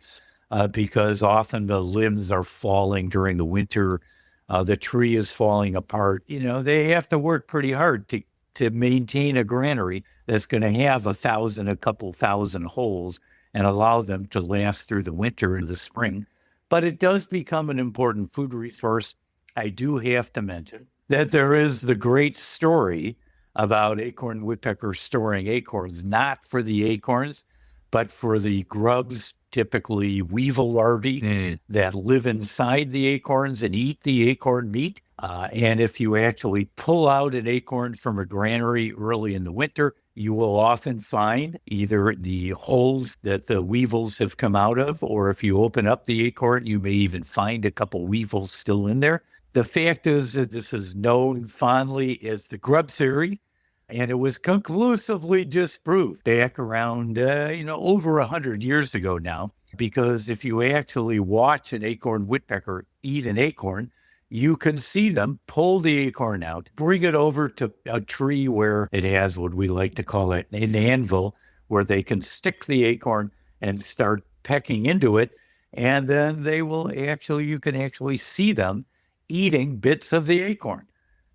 Because often the limbs are falling during the winter, the tree is falling apart. They have to work pretty hard to maintain a granary that's going to have a couple thousand holes and allow them to last through the winter and the spring. But it does become an important food resource. I do have to mention that there is the great story about acorn woodpeckers storing acorns, not for the acorns, but for the grubs, typically weevil larvae that live inside the acorns and eat the acorn meat. And if you actually pull out an acorn from a granary early in the winter, you will often find either the holes that the weevils have come out of, or if you open up the acorn, you may even find a couple weevils still in there. The fact is that this is known fondly as the grub theory, and it was conclusively disproved back around, over 100 years ago now, because if you actually watch an acorn woodpecker eat an acorn, you can see them pull the acorn out, bring it over to a tree where it has what we like to call it an anvil, where they can stick the acorn and start pecking into it. And then you can actually see them eating bits of the acorn.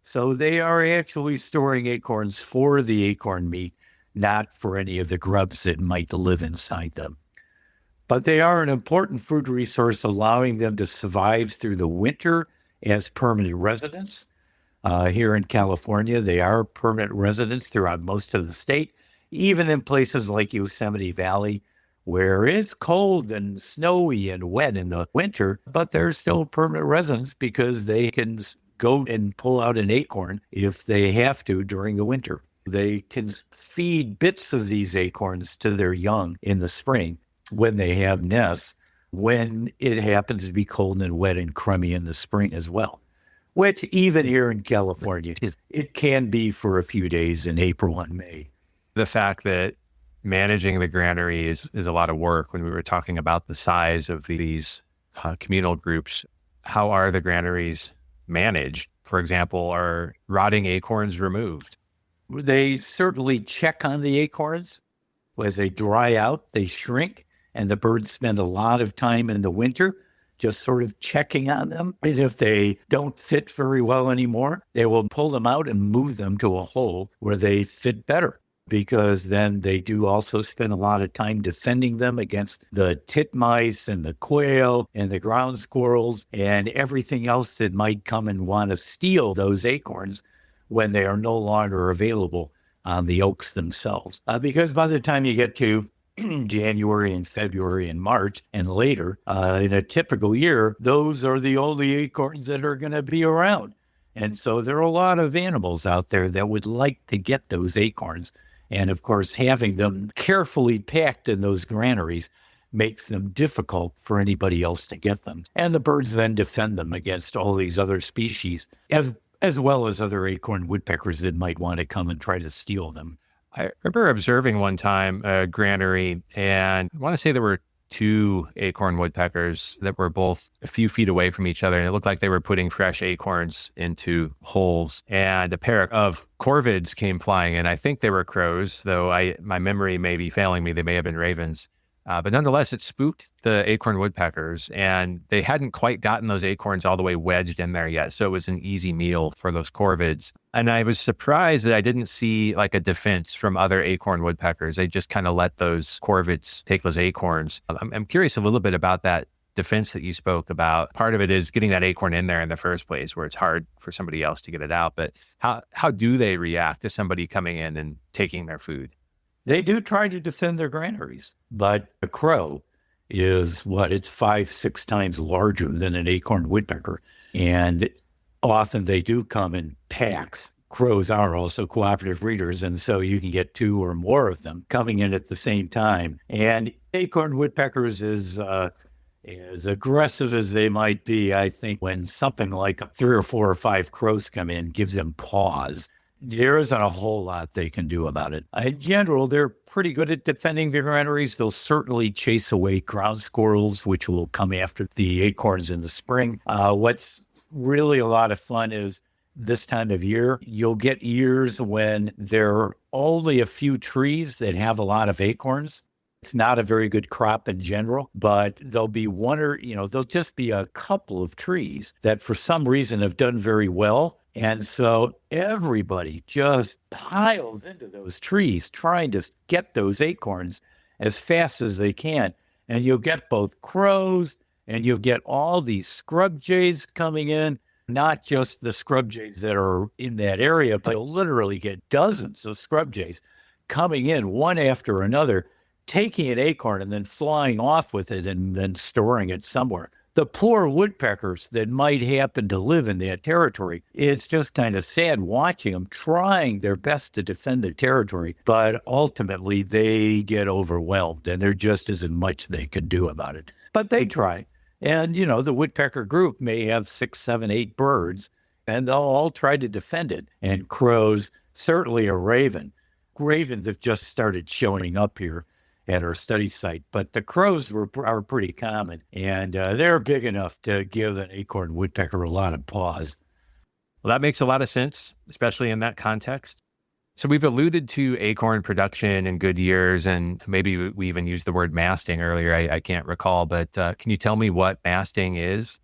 So they are actually storing acorns for the acorn meat, not for any of the grubs that might live inside them. But they are an important food resource, allowing them to survive through the winter as permanent residents. Here in California, they are permanent residents throughout most of the state, even in places like Yosemite Valley, where it's cold and snowy and wet in the winter, but they're still permanent residents because they can go and pull out an acorn if they have to during the winter. They can feed bits of these acorns to their young in the spring when they have nests, when it happens to be cold and wet and crummy in the spring as well, which even here in California, it can be for a few days in April and May. The fact that managing the granary is a lot of work. When we were talking about the size of these communal groups, how are the granaries managed? For example, are rotting acorns removed? They certainly check on the acorns. As they dry out, they shrink, and the birds spend a lot of time in the winter just sort of checking on them. And if they don't fit very well anymore, they will pull them out and move them to a hole where they fit better, because then they do also spend a lot of time defending them against the titmice and the quail and the ground squirrels and everything else that might come and want to steal those acorns when they are no longer available on the oaks themselves. Because by the time you get to January and February and March and later, in a typical year, those are the only acorns that are going to be around. And so there are a lot of animals out there that would like to get those acorns. And of course, having them carefully packed in those granaries makes them difficult for anybody else to get them. And the birds then defend them against all these other species, as well as other acorn woodpeckers that might want to come and try to steal them. I remember observing one time a granary, and I want to say there were two acorn woodpeckers that were both a few feet away from each other. And it looked like they were putting fresh acorns into holes. And a pair of corvids came flying in. I think they were crows, though my memory may be failing me. They may have been ravens. But nonetheless, it spooked the acorn woodpeckers, and they hadn't quite gotten those acorns all the way wedged in there yet. So it was an easy meal for those corvids. And I was surprised that I didn't see like a defense from other acorn woodpeckers. They just kind of let those corvids take those acorns. I'm curious a little bit about that defense that you spoke about. Part of it is getting that acorn in there in the first place, where it's hard for somebody else to get it out. But how do they react to somebody coming in and taking their food? They do try to defend their granaries, but a crow is it's 5-6 times larger than an acorn woodpecker. And often they do come in packs. Crows are also cooperative breeders, and so you can get 2 or more of them coming in at the same time. And acorn woodpeckers is as aggressive as they might be. I think when something like 3 or 4 or 5 crows come in, gives them pause. There isn't a whole lot they can do about it. In general, they're pretty good at defending their granaries. They'll certainly chase away ground squirrels, which will come after the acorns in the spring. What's really a lot of fun is this time of year, you'll get years when there are only a few trees that have a lot of acorns. It's not a very good crop in general, but there'll be there'll just be a couple of trees that for some reason have done very well. And so everybody just piles into those trees trying to get those acorns as fast as they can. And you'll get both crows and you'll get all these scrub jays coming in, not just the scrub jays that are in that area, but you'll literally get dozens of scrub jays coming in one after another, taking an acorn and then flying off with it and then storing it somewhere. The poor woodpeckers that might happen to live in that territory, it's just kind of sad watching them trying their best to defend the territory, but ultimately they get overwhelmed and there just isn't much they can do about it. But they try. And, the woodpecker group may have 6, 7, 8 birds, and they'll all try to defend it. And crows, certainly a raven. Ravens have just started showing up here at our study site, but the crows are pretty common, and they're big enough to give an acorn woodpecker a lot of pause. Well, that makes a lot of sense, especially in that context. So we've alluded to acorn production in good years, and maybe we even used the word masting earlier. I can't recall, but can you tell me what masting is?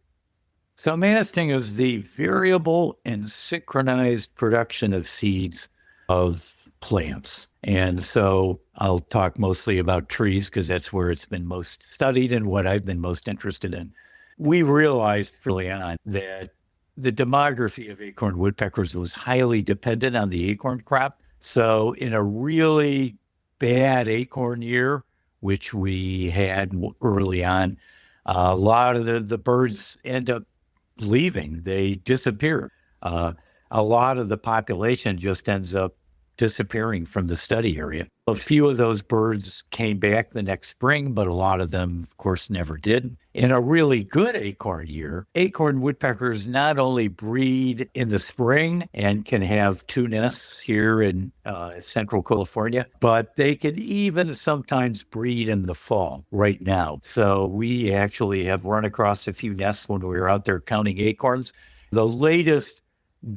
So masting is the variable and synchronized production of seeds of plants. And so I'll talk mostly about trees because that's where it's been most studied and what I've been most interested in. We realized early on that the demography of acorn woodpeckers was highly dependent on the acorn crop. So in a really bad acorn year, which we had early on, a lot of the birds end up leaving. They disappear. A lot of the population just ends up disappearing from the study area. A few of those birds came back the next spring, but a lot of them, of course, never did. In a really good acorn year, acorn woodpeckers not only breed in the spring and can have 2 nests here in central California, but they can even sometimes breed in the fall right now. So we actually have run across a few nests when we were out there counting acorns. The latest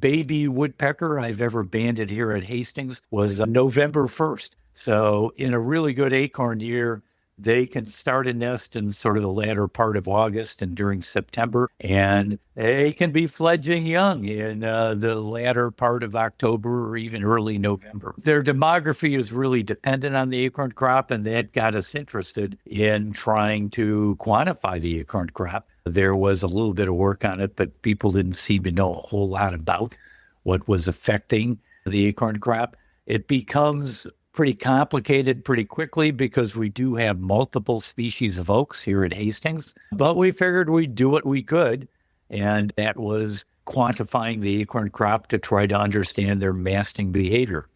baby woodpecker I've ever banded here at Hastings was November 1st. So in a really good acorn year, they can start a nest in sort of the latter part of August and during September, and they can be fledgling young in the latter part of October or even early November. Their demography is really dependent on the acorn crop, and that got us interested in trying to quantify the acorn crop. There was a little bit of work on it, but people didn't seem to know a whole lot about what was affecting the acorn crop. It becomes pretty complicated pretty quickly because we do have multiple species of oaks here at Hastings, but we figured we'd do what we could, and that was quantifying the acorn crop to try to understand their masting behavior.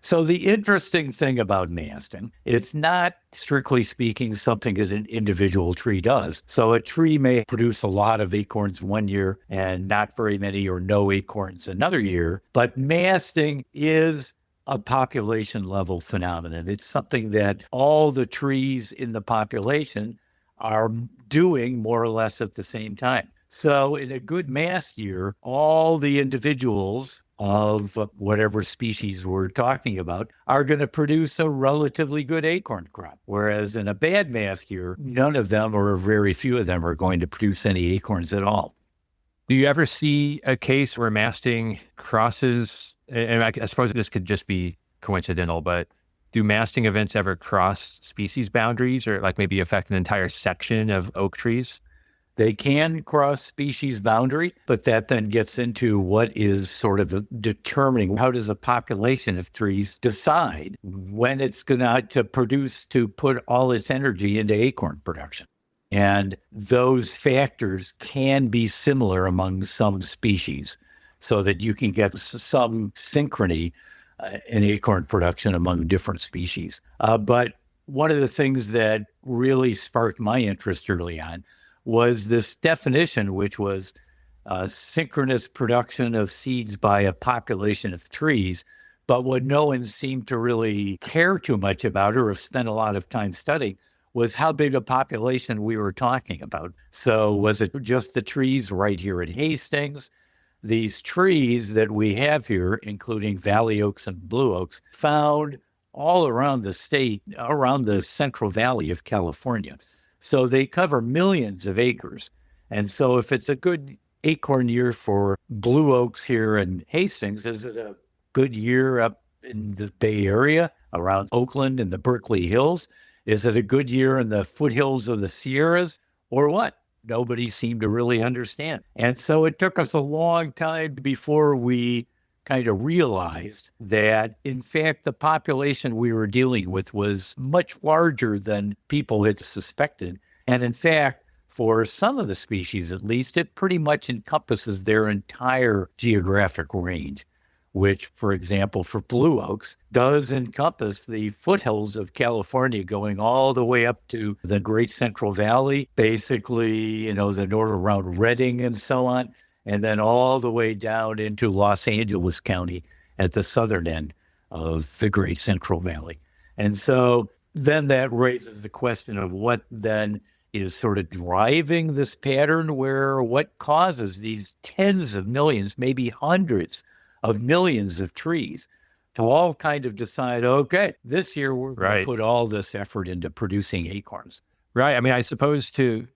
So the interesting thing about masting, it's not, strictly speaking, something that an individual tree does. So a tree may produce a lot of acorns one year and not very many or no acorns another year, but masting is a population level phenomenon. It's something that all the trees in the population are doing more or less at the same time. So in a good mast year, all the individuals of whatever species we're talking about are going to produce a relatively good acorn crop. Whereas in a bad mast year, none of them or very few of them are going to produce any acorns at all. Do you ever see a case where masting crosses, and I suppose this could just be coincidental, but do masting events ever cross species boundaries or like maybe affect an entire section of oak trees? They can cross species boundary, but that then gets into what is sort of determining how does a population of trees decide when it's going to produce, to put all its energy into acorn production. And those factors can be similar among some species so that you can get some synchrony in acorn production among different species. But one of the things that really sparked my interest early on was this definition, which was synchronous production of seeds by a population of trees. But what no one seemed to really care too much about or have spent a lot of time studying was how big a population we were talking about. So was it just the trees right here at Hastings? These trees that we have here, including valley oaks and blue oaks, found all around the state, around the Central Valley of California. So they cover millions of acres. And so if it's a good acorn year for blue oaks here in Hastings, is it a good year up in the Bay Area around Oakland and the Berkeley Hills? Is it a good year in the foothills of the Sierras or what? Nobody seemed to really understand. And so it took us a long time before we kind of realized that, in fact, the population we were dealing with was much larger than people had suspected. And in fact, for some of the species, at least, it pretty much encompasses their entire geographic range, which, for example, for blue oaks, does encompass the foothills of California going all the way up to the Great Central Valley, basically, the north around Redding and so on, and then all the way down into Los Angeles County at the southern end of the Great Central Valley. And so then that raises the question of what then is sort of driving this pattern, where what causes these tens of millions, maybe hundreds of millions of trees to all kind of decide, okay, this year we're going to put all this effort into producing acorns. Right. I mean, I suppose to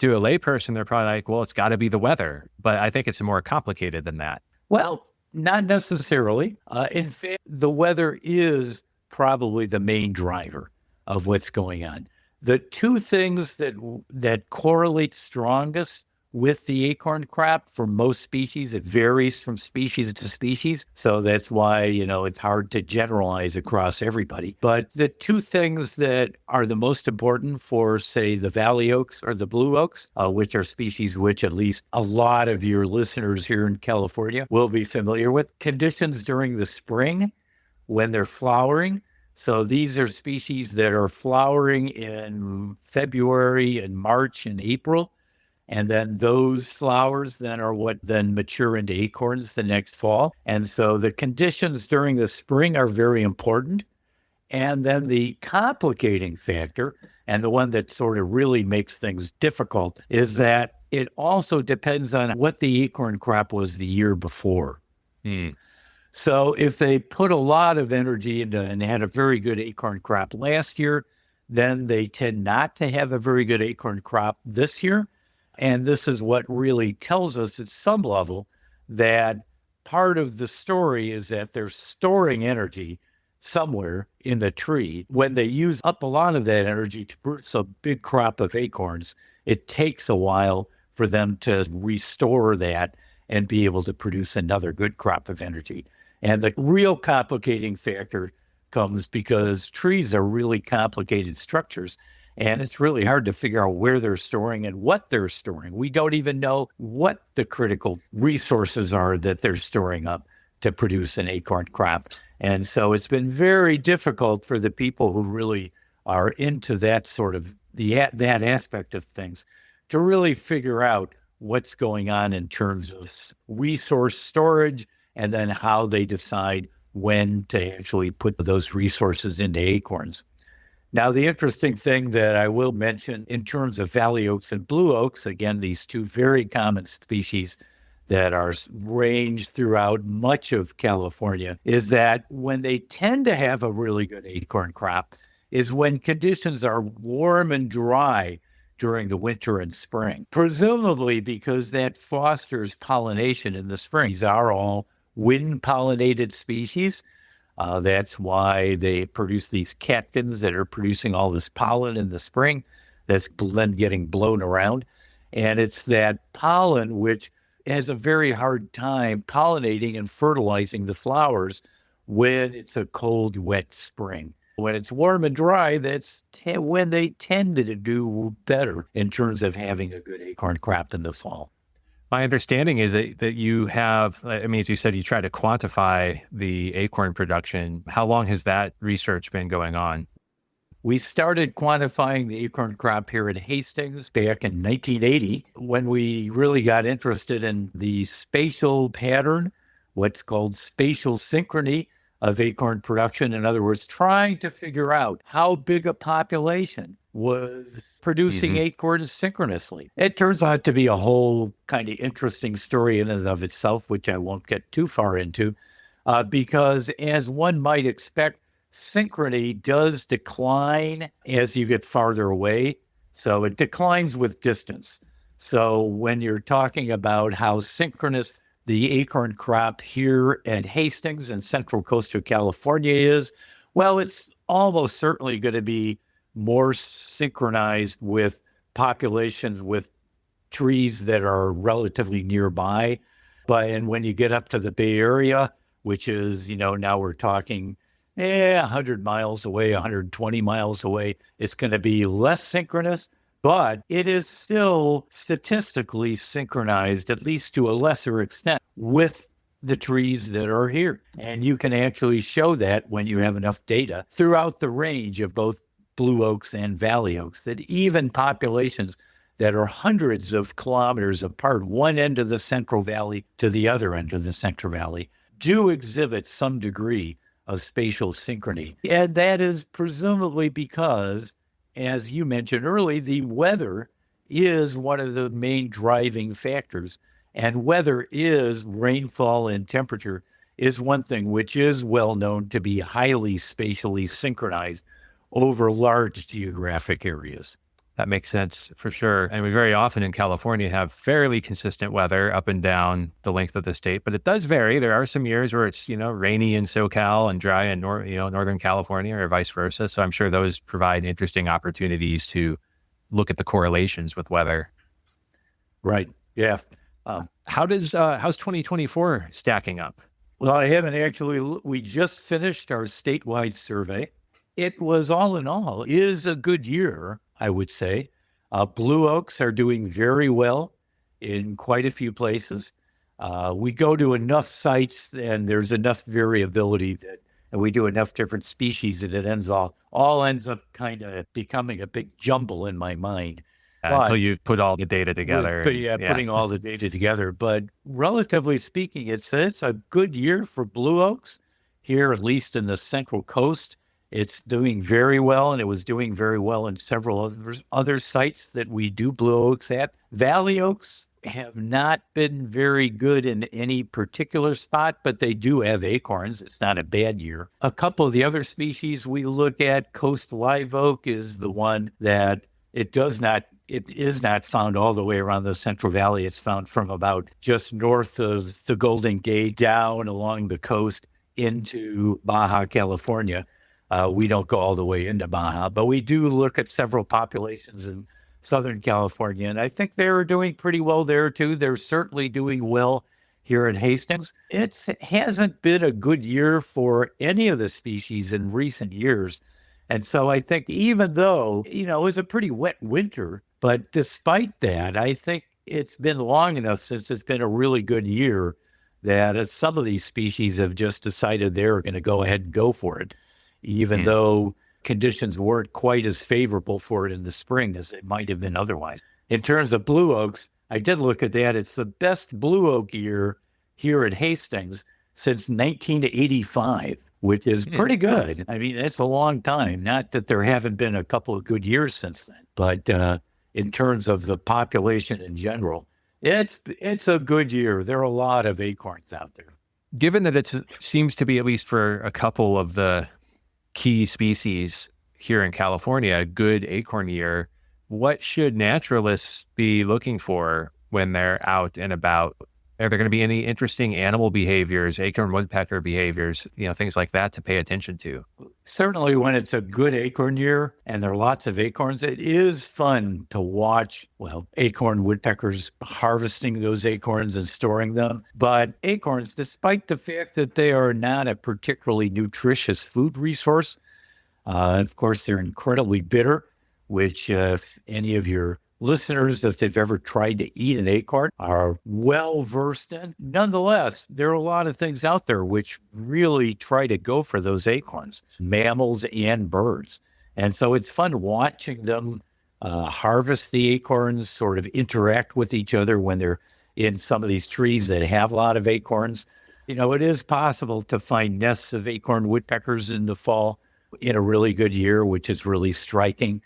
a layperson, they're probably like, well, it's got to be the weather. But I think it's more complicated than that. Well, not necessarily. In fact, the weather is probably the main driver of what's going on. The two things that correlate strongest with the acorn crop. For most species, it varies from species to species. So that's why, it's hard to generalize across everybody. But the two things that are the most important for, say, the valley oaks or the blue oaks, which are species which at least a lot of your listeners here in California will be familiar with, conditions during the spring when they're flowering. So these are species that are flowering in February and March and April. And then those flowers then are what then mature into acorns the next fall. And so the conditions during the spring are very important. And then the complicating factor, and the one that sort of really makes things difficult, is that it also depends on what the acorn crop was the year before. So if they put a lot of energy into and had a very good acorn crop last year, then they tend not to have a very good acorn crop this year. And this is what really tells us at some level that part of the story is that they're storing energy somewhere in the tree. When they use up a lot of that energy to produce a big crop of acorns, it takes a while for them to restore that and be able to produce another good crop of energy. And the real complicating factor comes because trees are really complicated structures, and it's really hard to figure out where they're storing and what they're storing. We don't even know what the critical resources are that they're storing up to produce an acorn crop. And so it's been very difficult for the people who really are into that sort of that aspect of things to really figure out what's going on in terms of resource storage and then how they decide when to actually put those resources into acorns. Now, the interesting thing that I will mention in terms of valley oaks and blue oaks, again, these two very common species that are ranged throughout much of California, is that when they tend to have a really good acorn crop is when conditions are warm and dry during the winter and spring, presumably because that fosters pollination in the spring. These are all wind-pollinated species. That's why they produce these catkins that are producing all this pollen in the spring that's then getting blown around. And it's that pollen which has a very hard time pollinating and fertilizing the flowers when it's a cold, wet spring. When it's warm and dry, that's when they tend to do better in terms of having a good acorn crop in the fall. My understanding is that you have, as you said, you try to quantify the acorn production. How long has that research been going on? We started quantifying the acorn crop here at Hastings back in 1980 when we really got interested in the spatial pattern, what's called spatial synchrony of acorn production. In other words, trying to figure out how big a population was producing acorns synchronously. It turns out to be a whole kind of interesting story in and of itself, which I won't get too far into, because as one might expect, synchrony does decline as you get farther away. So it declines with distance. So when you're talking about how synchronous the acorn crop here at Hastings in central coastal California is, well, it's almost certainly going to be more synchronized with populations with trees that are relatively nearby. And when you get up to the Bay Area, which is, now we're talking 100 miles away, 120 miles away, it's going to be less synchronous, but it is still statistically synchronized, at least to a lesser extent, with the trees that are here. And you can actually show that when you have enough data throughout the range of both blue oaks and valley oaks, that even populations that are hundreds of kilometers apart, one end of the Central Valley to the other end of the Central Valley, do exhibit some degree of spatial synchrony. And that is presumably because, as you mentioned earlier, the weather is one of the main driving factors. And weather is rainfall and temperature is one thing which is well known to be highly spatially synchronized over large geographic areas. That makes sense for sure. And we very often in California have fairly consistent weather up and down the length of the state, but it does vary. There are some years where it's, rainy in SoCal and dry in Northern California or vice versa. So I'm sure those provide interesting opportunities to look at the correlations with weather. Right. Yeah. How's 2024 stacking up? Well, I haven't actually, we just finished our statewide survey. It was all in all is a good year, I would say. Blue oaks are doing very well in quite a few places. We go to enough sites and there's enough variability and we do enough different species that it all ends up kind of becoming a big jumble in my mind. Until you put all the data together. Putting all the data together. But relatively speaking, it's a good year for blue oaks here, at least in the Central Coast. It's doing very well, and it was doing very well in several other sites that we do blue oaks at. Valley oaks have not been very good in any particular spot, but they do have acorns. It's not a bad year. A couple of the other species we look at, coast live oak is the one that it is not found all the way around the Central Valley. It's found from about just north of the Golden Gate down along the coast into Baja California. We don't go all the way into Baja, but we do look at several populations in Southern California, and I think they're doing pretty well there too. They're certainly doing well here in Hastings. It hasn't been a good year for any of the species in recent years. And so I think even though, it was a pretty wet winter, but despite that, I think it's been long enough since it's been a really good year that some of these species have just decided they're going to go ahead and go for it, even though conditions weren't quite as favorable for it in the spring as it might have been otherwise. In terms of blue oaks, I did look at that. It's the best blue oak year here at Hastings since 1985. Which is pretty good. I mean, it's a long time. Not that there haven't been a couple of good years since then, but in terms of the population in general, it's a good year. There are a lot of acorns out there. Given that it seems to be, at least for a couple of the key species here in California, a good acorn year, what should naturalists be looking for when they're out and about? Are there going to be any interesting animal behaviors, acorn woodpecker behaviors, things like that to pay attention to? Certainly when it's a good acorn year and there are lots of acorns, it is fun to watch, acorn woodpeckers harvesting those acorns and storing them. But acorns, despite the fact that they are not a particularly nutritious food resource, of course, they're incredibly bitter, which if any of your listeners, if they've ever tried to eat an acorn, are well versed in. Nonetheless, there are a lot of things out there which really try to go for those acorns, mammals and birds. And so it's fun watching them harvest the acorns, sort of interact with each other when they're in some of these trees that have a lot of acorns. It is possible to find nests of acorn woodpeckers in the fall in a really good year, which is really striking.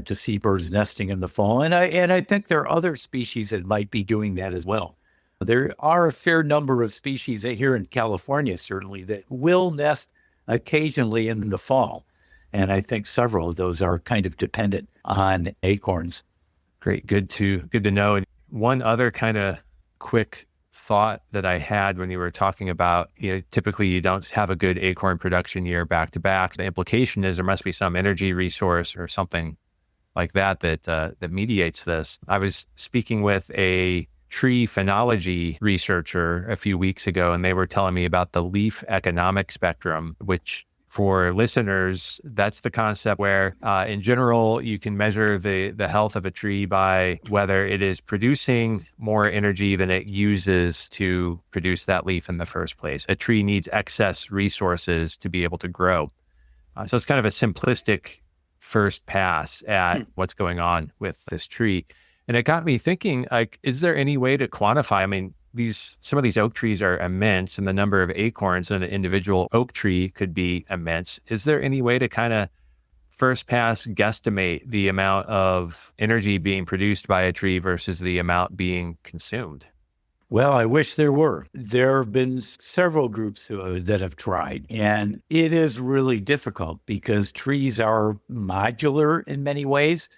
To see birds nesting in the fall. And I think there are other species that might be doing that as well. There are a fair number of species here in California, certainly, that will nest occasionally in the fall. And I think several of those are kind of dependent on acorns. Great. Good to know. And one other kind of quick thought that I had when you were talking about, typically you don't have a good acorn production year back to back. The implication is there must be some energy resource or something like that mediates this. I was speaking with a tree phenology researcher a few weeks ago, and they were telling me about the leaf economic spectrum, which for listeners, that's the concept where in general, you can measure the health of a tree by whether it is producing more energy than it uses to produce that leaf in the first place. A tree needs excess resources to be able to grow. So it's kind of a simplistic first pass at what's going on with this tree. And it got me thinking, is there any way to quantify? I mean, some of these oak trees are immense, and the number of acorns in an individual oak tree could be immense. Is there any way to kind of first pass guesstimate the amount of energy being produced by a tree versus the amount being consumed? Well, I wish there were. There have been several groups that have tried, and it is really difficult because trees are modular in many ways.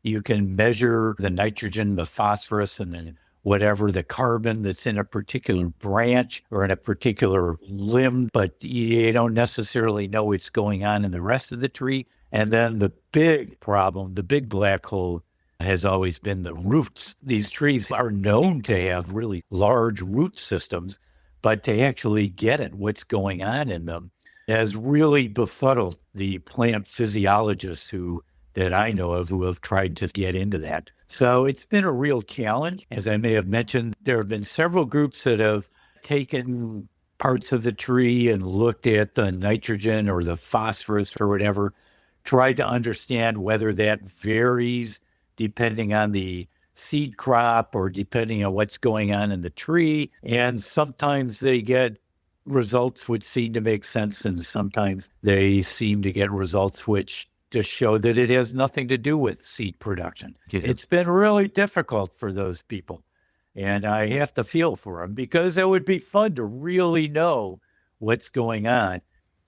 You can measure the nitrogen, the phosphorus, and then whatever the carbon that's in a particular branch or in a particular limb, but you don't necessarily know what's going on in the rest of the tree. And then the big problem, the big black hole has always been the roots. These trees are known to have really large root systems, but to actually get at what's going on in them has really befuddled the plant physiologists that I know of who have tried to get into that. So it's been a real challenge. As I may have mentioned, there have been several groups that have taken parts of the tree and looked at the nitrogen or the phosphorus or whatever, tried to understand whether that varies depending on the seed crop or depending on what's going on in the tree. And sometimes they get results which seem to make sense, and sometimes they seem to get results which just show that it has nothing to do with seed production. It's been really difficult for those people. And I have to feel for them because it would be fun to really know what's going on.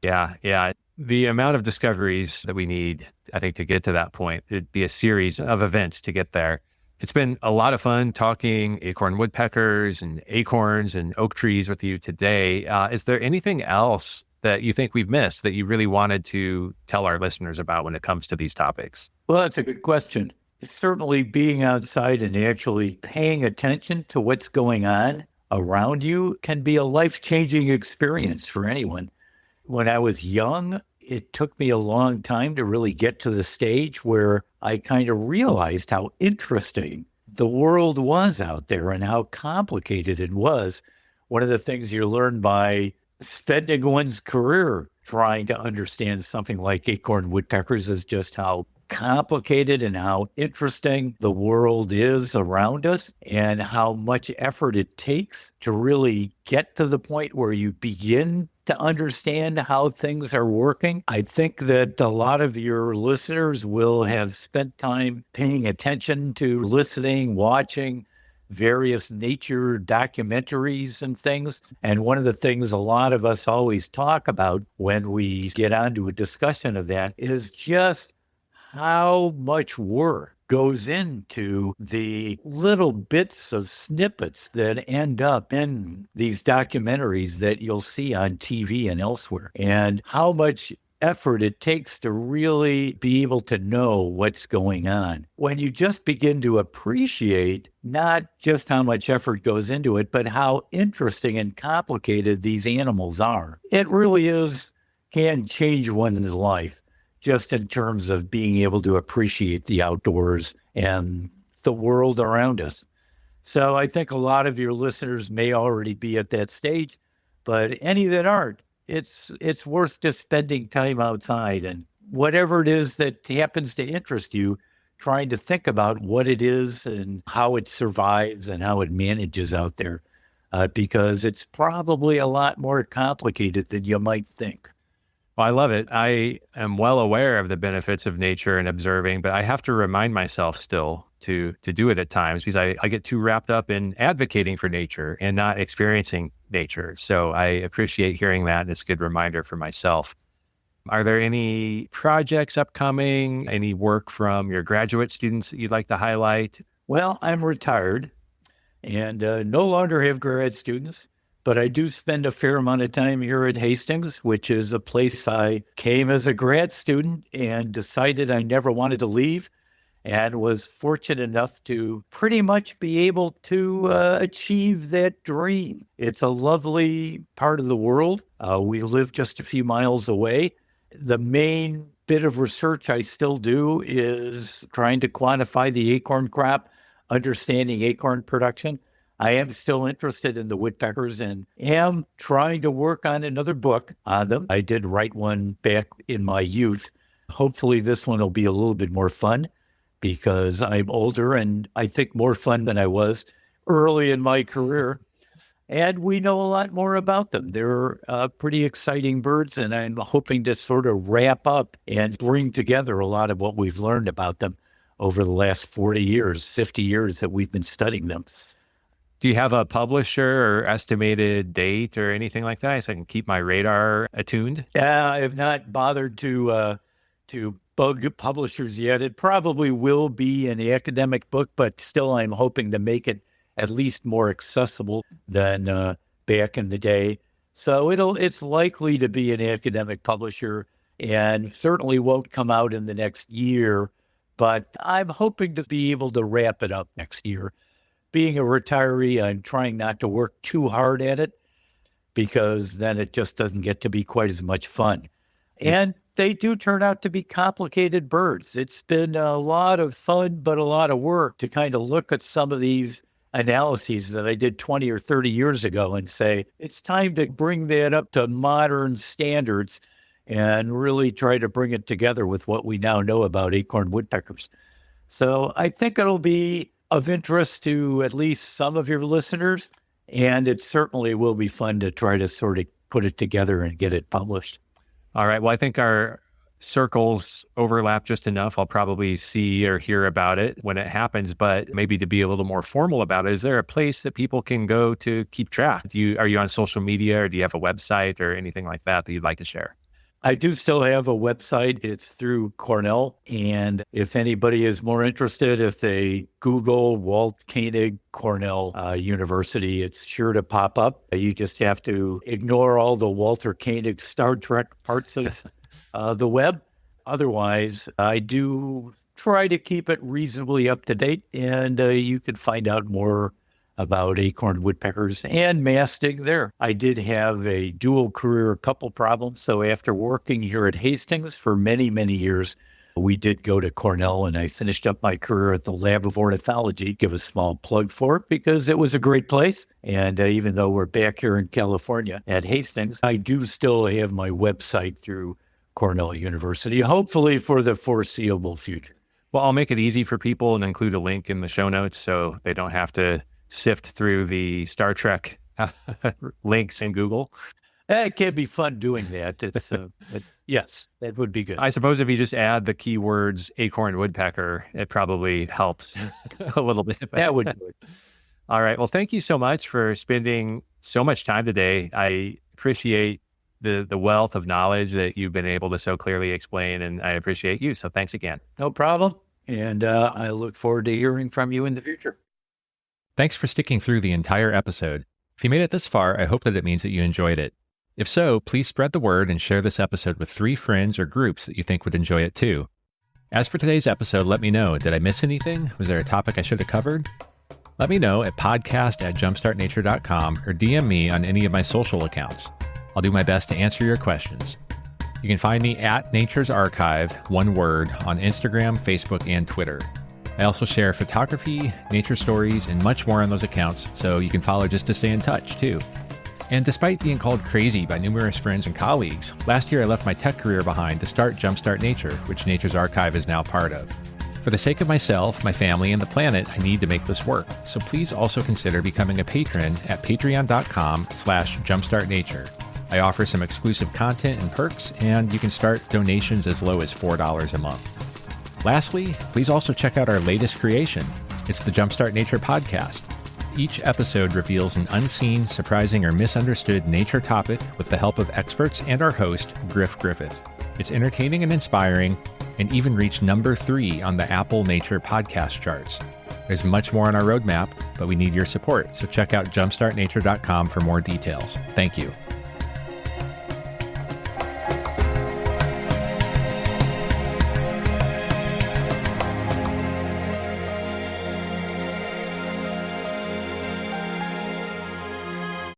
Yeah. The amount of discoveries that we need, I think, to get to that point, it'd be a series of events to get there. It's been a lot of fun talking acorn woodpeckers and acorns and oak trees with you today. Is there anything else that you think we've missed that you really wanted to tell our listeners about when it comes to these topics? Well, that's a good question. Certainly being outside and actually paying attention to what's going on around you can be a life-changing experience for anyone. When I was young, it took me a long time to really get to the stage where I kind of realized how interesting the world was out there and how complicated it was. One of the things you learn by spending one's career trying to understand something like acorn woodpeckers is just how complicated and how interesting the world is around us and how much effort it takes to really get to the point where you begin to understand how things are working. I think that a lot of your listeners will have spent time paying attention to listening, watching various nature documentaries and things. And one of the things a lot of us always talk about when we get onto a discussion of that is just how much work goes into the little bits of snippets that end up in these documentaries that you'll see on TV and elsewhere, and how much effort it takes to really be able to know what's going on. When you just begin to appreciate not just how much effort goes into it, but how interesting and complicated these animals are, it really can change one's life, just in terms of being able to appreciate the outdoors and the world around us. So I think a lot of your listeners may already be at that stage, but any that aren't, it's worth just spending time outside and whatever it is that happens to interest you, trying to think about what it is and how it survives and how it manages out there, because it's probably a lot more complicated than you might think. Well, I love it. I am well aware of the benefits of nature and observing, but I have to remind myself still to do it at times because I get too wrapped up in advocating for nature and not experiencing nature. So I appreciate hearing that, and it's a good reminder for myself. Are there any projects upcoming, any work from your graduate students that you'd like to highlight? Well, I'm retired and no longer have grad students. But I do spend a fair amount of time here at Hastings, which is a place I came as a grad student and decided I never wanted to leave, and was fortunate enough to pretty much be able to achieve that dream. It's a lovely part of the world. We live just a few miles away. The main bit of research I still do is trying to quantify the acorn crop, understanding acorn production. I am still interested in the woodpeckers and am trying to work on another book on them. I did write one back in my youth. Hopefully this one will be a little bit more fun because I'm older and I think more fun than I was early in my career. And we know a lot more about them. They're pretty exciting birds, and I'm hoping to sort of wrap up and bring together a lot of what we've learned about them over the last 40 years, 50 years that we've been studying them. Do you have a publisher or estimated date or anything like that so I can keep my radar attuned? Yeah, I have not bothered to bug publishers yet. It probably will be an academic book, but still I'm hoping to make it at least more accessible than back in the day. So it's likely to be an academic publisher and certainly won't come out in the next year, but I'm hoping to be able to wrap it up next year. Being a retiree, I'm trying not to work too hard at it because then it just doesn't get to be quite as much fun. And they do turn out to be complicated birds. It's been a lot of fun, but a lot of work to kind of look at some of these analyses that I did 20 or 30 years ago and say, it's time to bring that up to modern standards and really try to bring it together with what we now know about acorn woodpeckers. So I think it'll be of interest to at least some of your listeners, and it certainly will be fun to try to sort of put it together and get it published. All right. Well, I think our circles overlap just enough. I'll probably see or hear about it when it happens, but maybe to be a little more formal about it, is there a place that people can go to keep track? Are you on social media, or do you have a website or anything like that you'd like to share? I do still have a website. It's through Cornell. And if anybody is more interested, if they Google Walt Koenig, Cornell University, it's sure to pop up. You just have to ignore all the Walter Koenig Star Trek parts of the web. Otherwise, I do try to keep it reasonably up to date. And you can find out more about acorn woodpeckers and masting there. I did have a dual career couple problem. So after working here at Hastings for many, many years, we did go to Cornell, and I finished up my career at the Lab of Ornithology. Give a small plug for it because it was a great place. And even though we're back here in California at Hastings, I do still have my website through Cornell University, hopefully for the foreseeable future. Well, I'll make it easy for people and include a link in the show notes so they don't have to sift through the Star Trek links in Google. It can be fun doing that. It's yes, that would be good. I suppose if you just add the keywords acorn woodpecker, it probably helps a little bit. That would do it. All right. Well, thank you so much for spending so much time today. I appreciate the wealth of knowledge that you've been able to so clearly explain, and I appreciate you. So thanks again. No problem. And I look forward to hearing from you in the future. Thanks for sticking through the entire episode. If you made it this far, I hope that it means that you enjoyed it. If so, please spread the word and share this episode with 3 friends or groups that you think would enjoy it too. As for today's episode, let me know. Did I miss anything? Was there a topic I should have covered? Let me know at podcast@jumpstartnature.com or DM me on any of my social accounts. I'll do my best to answer your questions. You can find me at Nature's Archive, one word, on Instagram, Facebook, and Twitter. I also share photography, nature stories, and much more on those accounts, so you can follow just to stay in touch, too. And despite being called crazy by numerous friends and colleagues, last year I left my tech career behind to start Jumpstart Nature, which Nature's Archive is now part of. For the sake of myself, my family, and the planet, I need to make this work, so please also consider becoming a patron at patreon.com/jumpstartnature. I offer some exclusive content and perks, and you can start donations as low as $4 a month. Lastly, please also check out our latest creation. It's the Jumpstart Nature podcast. Each episode reveals an unseen, surprising, or misunderstood nature topic with the help of experts and our host, Griff Griffith. It's entertaining and inspiring, and even reached number 3 on the Apple Nature podcast charts. There's much more on our roadmap, but we need your support, so check out jumpstartnature.com for more details. Thank you.